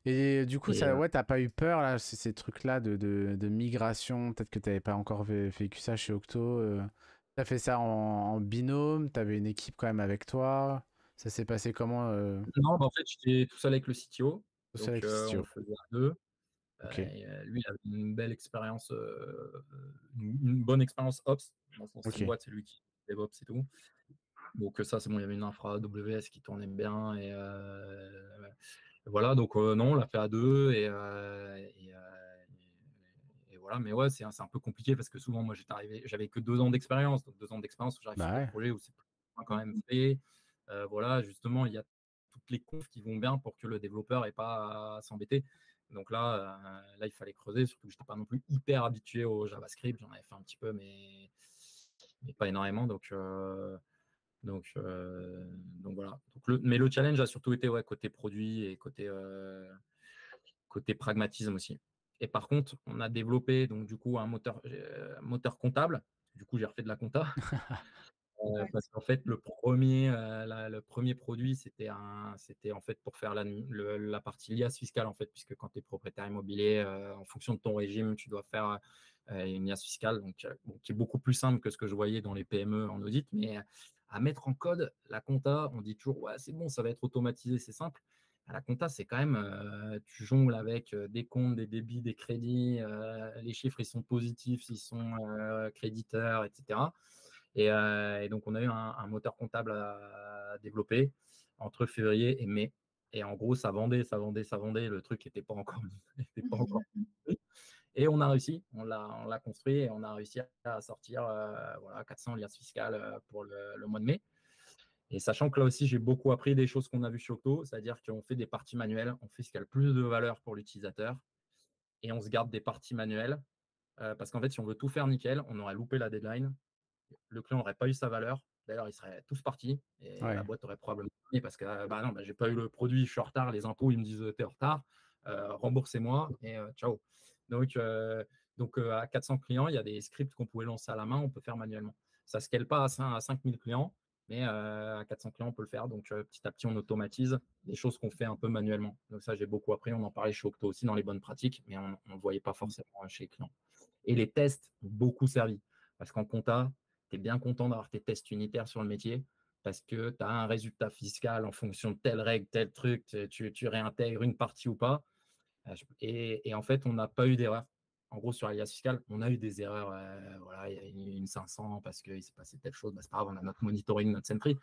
Et du coup, ça, ouais, t'as pas eu peur là, ces trucs-là de migration, peut-être que t'avais pas encore vécu ça chez Octo. T'as fait ça en binôme, t'avais une équipe quand même avec toi. Ça s'est passé comment Non, bah, en fait, j'étais tout seul avec le CTO. tout seul Donc avec le on CTO? le faisait à deux. Ok, Lui, il avait une belle expérience, une bonne expérience Ops. Dans son ok. boîte, c'est lui qui DevOps et tout. Donc ça, c'est bon, il y avait une infra AWS qui tournait bien. Et voilà, donc non, on l'a fait à deux. Et voilà, mais ouais, c'est un peu compliqué parce que souvent, moi, j'étais arrivé, j'avais que 2 ans d'expérience. Donc 2 ans d'expérience, j'arrive Bah sur des ouais. projets où c'est quand même fait. Voilà, justement, il y a toutes les confs qui vont bien pour que le développeur n'ait pas à s'embêter. Donc là, il fallait creuser, surtout que je n'étais pas non plus hyper habitué au JavaScript. J'en avais fait un petit peu, mais pas énormément. Donc voilà. Mais le challenge a surtout été côté produit et côté pragmatisme aussi. Et par contre, on a développé donc du coup un moteur comptable. Du coup, j'ai refait de la compta. Parce qu'en fait, le premier produit, c'était en fait pour faire la partie liasse fiscale, en fait, puisque quand tu es propriétaire immobilier, en fonction de ton régime, tu dois faire une liasse fiscale, donc, qui est beaucoup plus simple que ce que je voyais dans les PME en audit. Mais à mettre en code, la compta, on dit toujours, ouais, c'est bon, ça va être automatisé, c'est simple. À la compta, c'est quand même, tu jongles avec des comptes, des débits, des crédits, les chiffres, ils sont positifs, ils sont créditeurs, etc. Et donc, on a eu un moteur comptable à développer entre février et mai. Et en gros, ça vendait, ça vendait, ça vendait. Le truc n'était pas encore, était pas encore construit. Et on a réussi, on l'a construit et on a réussi à sortir voilà, 400 liasses fiscales pour le mois de mai. Et sachant que là aussi, j'ai beaucoup appris des choses qu'on a vues chez Octo, c'est-à-dire qu'on fait des parties manuelles, on fait ce qui a le plus de valeur pour l'utilisateur et on se garde des parties manuelles parce qu'en fait, si on veut tout faire nickel, on aurait loupé la deadline, le client n'aurait pas eu sa valeur, d'ailleurs, ils seraient tous partis et Ouais. la boîte aurait probablement gagné parce que bah non, bah, j'ai pas eu le produit, je suis en retard, les impôts, ils me disent t'es en retard, remboursez-moi et ciao. Donc à 400 clients, il y a des scripts qu'on pouvait lancer à la main, on peut faire manuellement. Ça ne scale pas à 5000 clients, mais à 400 clients, on peut le faire. Donc petit à petit, on automatise des choses qu'on fait un peu manuellement. Donc ça, j'ai beaucoup appris. On en parlait chez Octo aussi dans les bonnes pratiques, mais on ne le voyait pas forcément chez les clients. Et les tests ont beaucoup servi parce qu'en compta, tu es bien content d'avoir tes tests unitaires sur le métier parce que tu as un résultat fiscal en fonction de telle règle, tel truc, tu réintègres une partie ou pas. Et en fait, on n'a pas eu d'erreur. En gros, sur l'alias fiscal, on a eu des erreurs. Voilà, il y a une 500 parce qu'il s'est passé telle chose. Bah, c'est pas grave, on a notre monitoring, notre Sentry.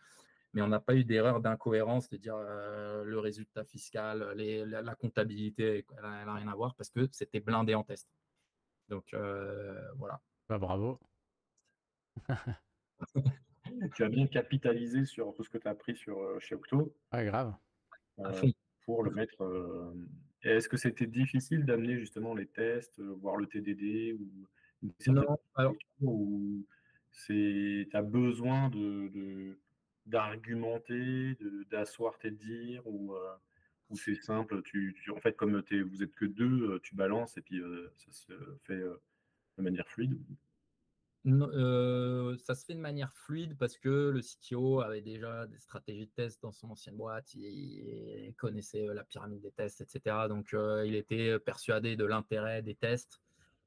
Mais on n'a pas eu d'erreur d'incohérence de dire le résultat fiscal, la comptabilité, elle n'a rien à voir parce que c'était blindé en test. Donc voilà. Bah, bravo. Tu as bien capitalisé sur tout ce que tu as appris chez Octo Ouais, grave. À fond. pour le mettre. Et est-ce que c'était difficile d'amener justement les tests, voire le TDD ou une certaine Non, alors, architecture où tu as besoin d'argumenter, d'asseoir tes dires ou c'est simple, en fait, comme vous êtes que deux, tu balances et puis ça se fait de manière fluide. ça se fait de manière fluide parce que le CTO avait déjà des stratégies de test dans son ancienne boîte, il connaissait la pyramide des tests, etc. Donc, il était persuadé de l'intérêt des tests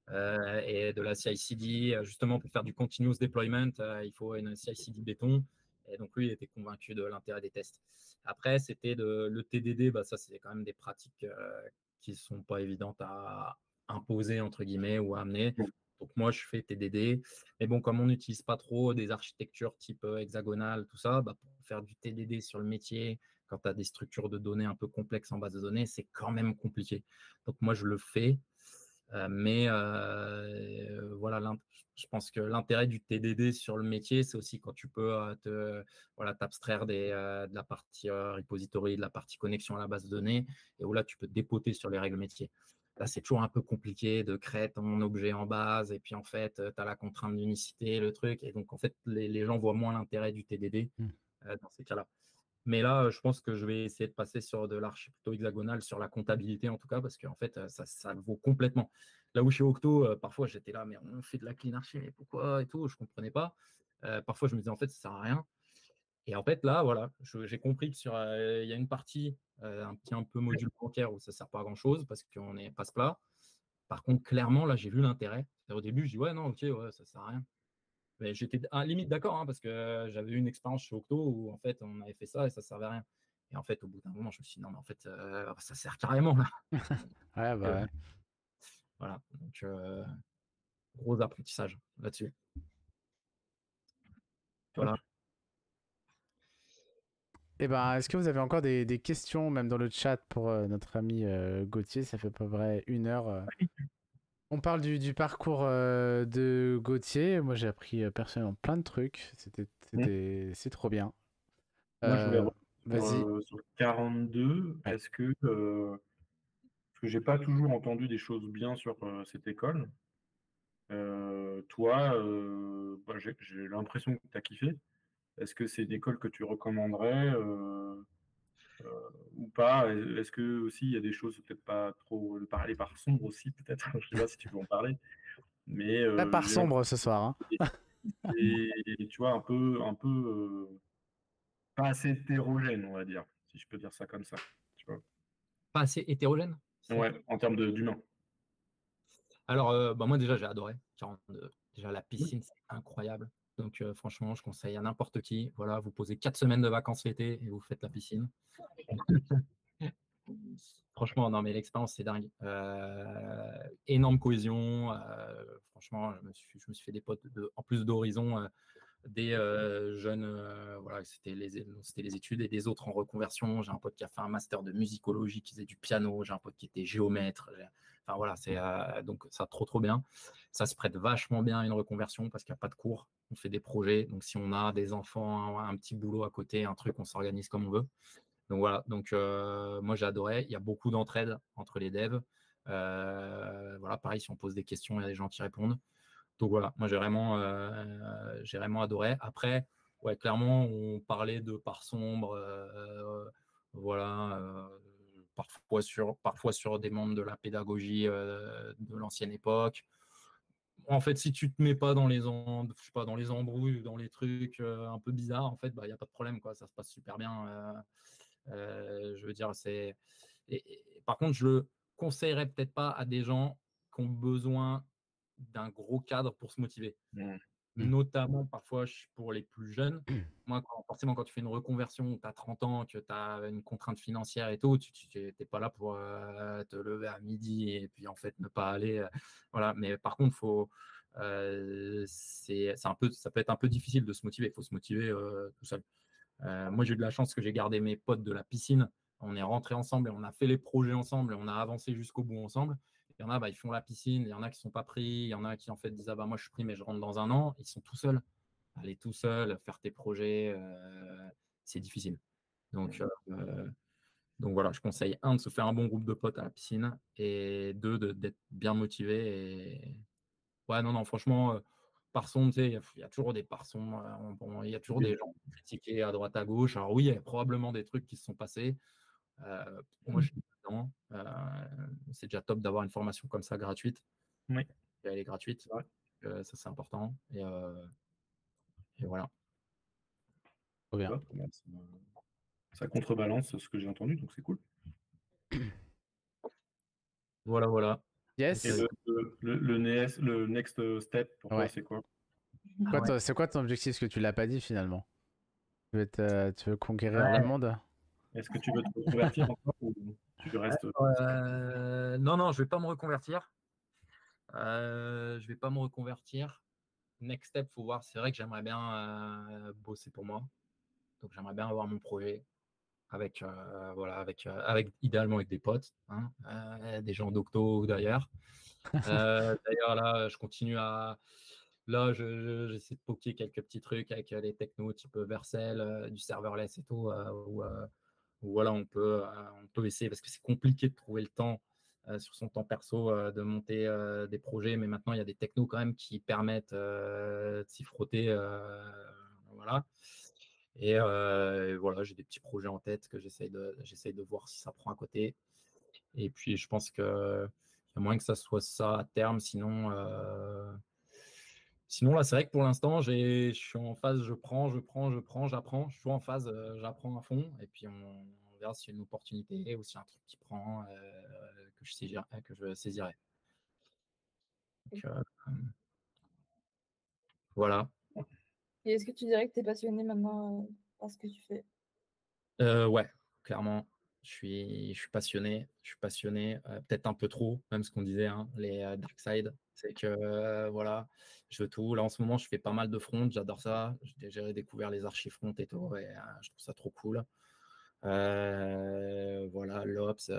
et de la CI/CD. Justement, pour faire du continuous deployment, il faut une CI/CD béton. Et donc, lui, il était convaincu de l'intérêt des tests. Après, c'était le TDD, bah, ça, c'est quand même des pratiques qui ne sont pas évidentes à imposer, entre guillemets, ou à amener. Donc, moi, je fais TDD. Mais bon, comme on n'utilise pas trop des architectures type hexagonale, tout ça, bah, pour faire du TDD sur le métier, quand tu as des structures de données un peu complexes en base de données, c'est quand même compliqué. Donc, moi, je le fais. Mais voilà, je pense que l'intérêt du TDD sur le métier, c'est aussi quand tu peux t'abstraire de la partie repository, de la partie connexion à la base de données, et où là, tu peux te dépoter sur les règles métiers. Là, c'est toujours un peu compliqué de créer ton objet en base, et puis en fait, tu as la contrainte d'unicité, le truc, et donc en fait, les gens voient moins l'intérêt du TDD dans ces cas-là. Mais là, je pense que je vais essayer de passer sur de l'archi plutôt hexagonale, sur la comptabilité en tout cas, parce qu'en fait, ça le vaut complètement. Là où chez Octo, parfois j'étais là, mais on fait de la clean archi, mais pourquoi et tout, je ne comprenais pas. Parfois je me disais, en fait, ça ne sert à rien. Et en fait, là, voilà, j'ai compris que il y a une partie, un peu module bancaire où ça ne sert pas à grand-chose parce qu'on est passe-plat. Par contre, clairement, là, j'ai vu l'intérêt. Au début, je dis, ouais, non, ok, ouais, ça ne sert à rien. Mais j'étais à limite d'accord, hein, parce que j'avais eu une expérience chez Octo où en fait on avait fait ça et ça ne servait à rien. Et en fait, au bout d'un moment, je me suis dit non, mais en fait, ça sert carrément là. Ouais, bah ouais. Voilà, donc gros apprentissage là-dessus. Voilà. Eh ben, est-ce que vous avez encore des questions, même dans le chat, pour notre ami Gauthier? Ça fait à peu près 1 heure. On parle du parcours de Gauthier. Moi, j'ai appris personnellement plein de trucs. C'est trop bien. Moi, je voulais Vas-y. revenir sur 42. Ouais. Est-ce que, parce que j'ai pas toujours entendu des choses bien sur cette école. Toi, bah, j'ai l'impression que tu as kiffé. Est-ce que c'est une école que tu recommanderais ou pas? Est-ce que aussi il y a des choses peut-être pas trop parler par sombre aussi peut-être? Je sais pas si tu peux en parler. Mais La part j'ai sombre ce soir. Hein. tu vois un peu pas assez hétérogène, on va dire, si je peux dire ça comme ça. Tu vois? Pas assez hétérogène. Ouais, en termes d'humain. Alors, bah, moi déjà, j'ai adoré 42. Déjà, la piscine, c'est incroyable. Donc franchement, je conseille à n'importe qui. Voilà, vous posez 4 semaines de vacances l'été et vous faites la piscine. Franchement, non, mais l'expérience, c'est dingue. Énorme cohésion. Franchement, je me suis fait des potes en plus d'Horizon, des jeunes, voilà, c'était les études, et des autres en reconversion. J'ai un pote qui a fait un master de musicologie, qui faisait du piano. J'ai un pote qui était géomètre. Enfin voilà, c'est donc ça trop bien. Ça se prête vachement bien à une reconversion parce qu'il n'y a pas de cours. On fait des projets. Donc si on a des enfants, un petit boulot à côté, un truc, on s'organise comme on veut. Donc voilà, donc moi j'ai adoré. Il y a beaucoup d'entraide entre les devs. Voilà, pareil, si on pose des questions, il y a des gens qui répondent. Donc voilà, moi j'ai vraiment adoré. Après, ouais, clairement, on parlait de parts sombres, voilà, parfois sur des membres de la pédagogie de l'ancienne époque. En fait, si tu te mets pas dans je sais pas, dans les embrouilles, dans les trucs un peu bizarres, en fait, bah, il n'y a pas de problème, quoi. Ça se passe super bien. Je veux dire, par contre, je le conseillerais peut-être pas à des gens qui ont besoin d'un gros cadre pour se motiver. Notamment parfois pour les plus jeunes. Moi, forcément, quand tu fais une reconversion, tu as 30 ans, que tu as une contrainte financière et tout, tu n'es pas là pour te lever à midi et puis en fait ne pas aller. Voilà. Mais par contre, ça peut être un peu difficile de se motiver. Il faut se motiver tout seul. Moi, j'ai eu de la chance que j'ai gardé mes potes de la piscine. On est rentrés ensemble et on a fait les projets ensemble et on a avancé jusqu'au bout ensemble. Il y en a, ils font la piscine. Il y en a qui ne sont pas pris. Il y en a qui, en fait, disent ah, moi, je suis pris, mais je rentre dans un an. Ils sont tout seuls. Aller tout seul, faire tes projets, c'est difficile. Donc voilà, je conseille, un, de se faire un bon groupe de potes à la piscine, et deux, d'être bien motivé. Et ouais, non, franchement, Parson, tu sais, il y a toujours des parsons, il y a toujours des gens critiqués à droite, à gauche. Alors oui, il y a probablement des trucs qui se sont passés. Moi, je suis dedans. C'est déjà top d'avoir une formation comme ça gratuite. Oui. Et elle est gratuite. Ça, c'est important. Et voilà. Trop bien. Ça contrebalance ce que j'ai entendu, donc c'est cool. Voilà. Yes. Et le next step pour toi, c'est quoi? C'est quoi ton objectif? Parce que tu l'as pas dit finalement. Tu veux conquérir Ouais. le monde? Est-ce que tu veux te reconvertir encore ou tu restes Non, je vais pas me reconvertir. Je vais pas me reconvertir. Next step, faut voir. C'est vrai que j'aimerais bien bosser pour moi. Donc j'aimerais bien avoir mon projet avec idéalement avec des potes, hein, des gens d'octo ou d'ailleurs. D'ailleurs là, je continue à j'essaie de poker quelques petits trucs avec les technos type Vercel, du serverless et tout, où voilà, on peut essayer, parce que c'est compliqué de trouver le temps sur son temps perso de monter des projets, mais maintenant il y a des technos quand même qui permettent de s'y frotter, voilà. Et voilà, j'ai des petits projets en tête que j'essaye de voir si ça prend à côté. Et puis je pense qu'il y a moyen que ça soit ça à terme, sinon là, c'est vrai que pour l'instant, je suis en phase, j'apprends. Je suis toujours en phase, j'apprends à fond. Et puis, on verra s'il y a une opportunité ou s'il y a un truc qui prend, que je saisirai. Donc, voilà. Et est-ce que tu dirais que tu es passionné maintenant par ce que tu fais? Ouais, clairement. Je suis passionné. Peut-être un peu trop, même ce qu'on disait, hein, les dark side. C'est que voilà, je veux tout. Là, en ce moment, je fais pas mal de front. J'adore ça. J'ai découvert les archives front et tout. Et je trouve ça trop cool. Voilà, l'Ops,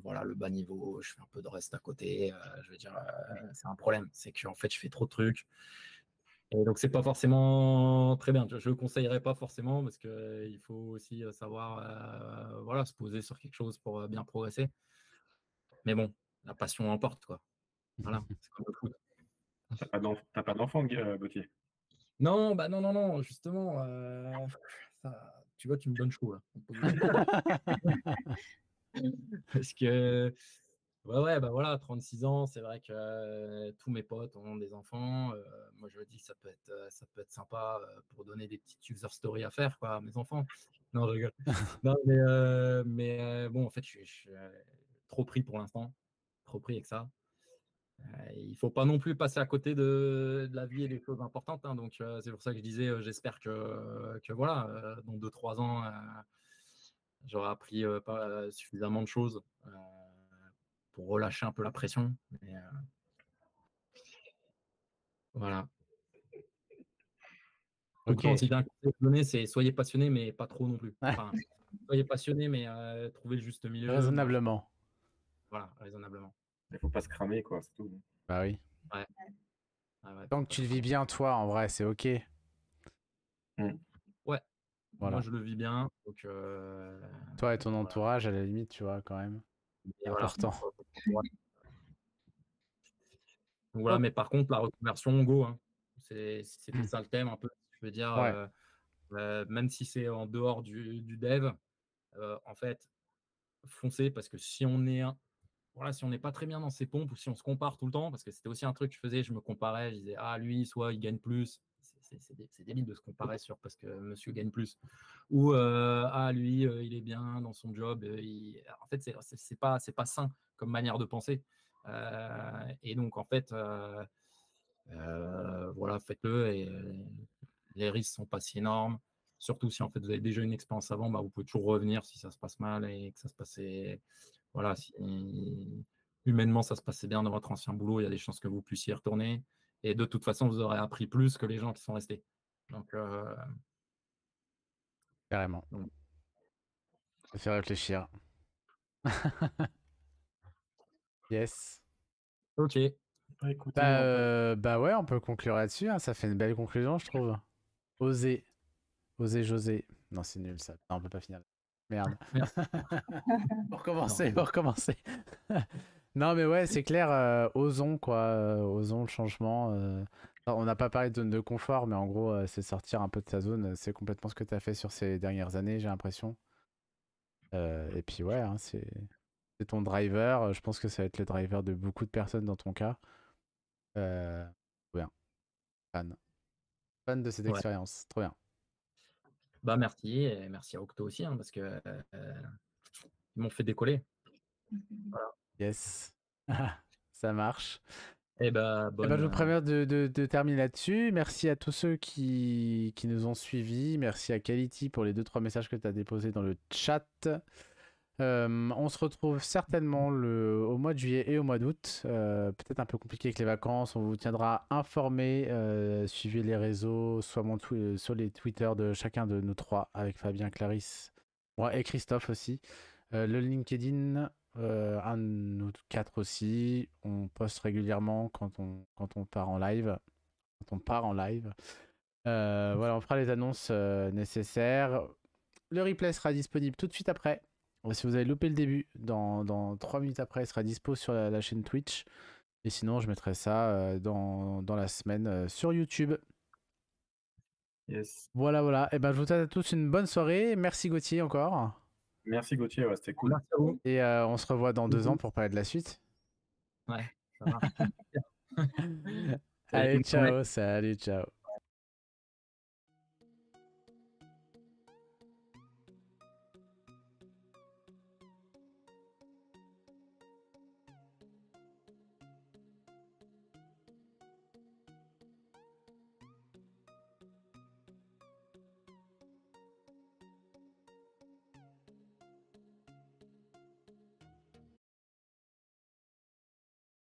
voilà, le bas niveau. Je fais un peu de reste à côté. Je veux dire, c'est un problème. C'est qu'en fait, je fais trop de trucs. Et donc, c'est pas forcément très bien. Je ne le conseillerais pas forcément parce qu'il faut aussi savoir voilà, se poser sur quelque chose pour bien progresser. Mais bon, la passion emporte, quoi. Voilà, c'est comme le foot. T'as pas d'enfant, Gauthier? Non, non, justement, tu vois, tu me donnes chaud, là. Parce que, ouais, bah voilà, 36 ans, c'est vrai que tous mes potes ont des enfants. Moi, je me dis que ça peut être sympa pour donner des petites user stories à faire, quoi, à mes enfants. Non, je rigole. Non, mais bon, en fait, je suis trop pris pour l'instant. Trop pris avec ça. Il ne faut pas non plus passer à côté de la vie et des choses importantes, hein. Donc, c'est pour ça que je disais, j'espère que voilà, dans 2-3 ans, j'aurais appris pas suffisamment de choses pour relâcher un peu la pression. Mais, voilà. Donc Ok. non, si j'ai un conseil à donner, c'est soyez passionné, mais pas trop non plus. Ouais. Enfin, soyez passionné, mais trouvez le juste milieu. Raisonnablement. Voilà, raisonnablement. Il faut pas se cramer, quoi, c'est tout. Bah oui. Ouais. Ouais, Tant que tu le vis bien, toi, en vrai, c'est ok. Ouais. Voilà. Moi, je le vis bien. Donc, Toi et ton voilà. entourage, à la limite, tu vois, quand même. Et voilà. Important. Donc, voilà, mais par contre, la reconversion, go. Hein. C'était ça le thème un peu. Je veux dire, Ouais. même si c'est en dehors du dev, en fait, foncez parce que si on est voilà, si on n'est pas très bien dans ses pompes ou si on se compare tout le temps, parce que c'était aussi un truc que je faisais, je me comparais, je disais, ah, lui, soit il gagne plus. C'est débile de se comparer sur parce que monsieur gagne plus. Ou, ah, lui, il est bien dans son job. En fait, c'est pas sain comme manière de penser. Et donc, en fait, voilà, faites-le et les risques sont pas si énormes. Surtout si en fait vous avez déjà une expérience avant, bah, vous pouvez toujours revenir si ça se passe mal et que ça se passait. Voilà, si humainement ça se passait bien dans votre ancien boulot, il y a des chances que vous puissiez y retourner. Et de toute façon, vous aurez appris plus que les gens qui sont restés. Donc, Carrément. Donc. Ça fait réfléchir. Yes. Ok. Écoutez, Bah ouais, on peut conclure là-dessus. Hein. Ça fait une belle conclusion, je trouve. Oser. Oser, José. Non, c'est nul ça. Non, on peut pas finir. Merde. Merci. Pour recommencer, Non. pour recommencer. Non, mais ouais, c'est clair. Osons, quoi. Osons le changement. On n'a pas parlé de zone de confort, mais en gros, c'est sortir un peu de sa zone. C'est complètement ce que tu as fait sur ces dernières années, j'ai l'impression. Et puis ouais, hein, c'est ton driver. Je pense que ça va être le driver de beaucoup de personnes dans ton cas. Trop bien. Fan. Fan de cette Ouais. expérience. Trop bien. Bah merci et merci à Octo aussi hein, parce que ils m'ont fait décoller. Voilà. Yes. Ça marche. Et bah Eh bonne. ben, je vous préviens de terminer là-dessus. Merci à tous ceux qui nous ont suivis. Merci à Quality pour les 2-3 messages que tu as déposés dans le chat. On se retrouve certainement au mois de juillet et au mois d'août. Peut-être un peu compliqué avec les vacances. On vous tiendra informé. Suivez les réseaux, soit sur les Twitter de chacun de nous trois, avec Fabien, Clarisse, moi et Christophe aussi. Le LinkedIn, un de nous quatre aussi. On poste régulièrement quand on part en live. Quand on part en live. Voilà, on fera les annonces nécessaires. Le replay sera disponible tout de suite après. Si vous avez loupé le début, dans 3 minutes après, il sera dispo sur la chaîne Twitch. Et sinon, je mettrai ça dans la semaine sur YouTube. Yes. Voilà. Et ben, je vous souhaite à tous une bonne soirée. Merci Gauthier encore. Merci Gauthier, ouais, c'était cool. Merci à vous. Et on se revoit dans 2 ans pour parler de la suite. Ouais, ça marche. Allez, bonne journée. ciao, salut, ciao.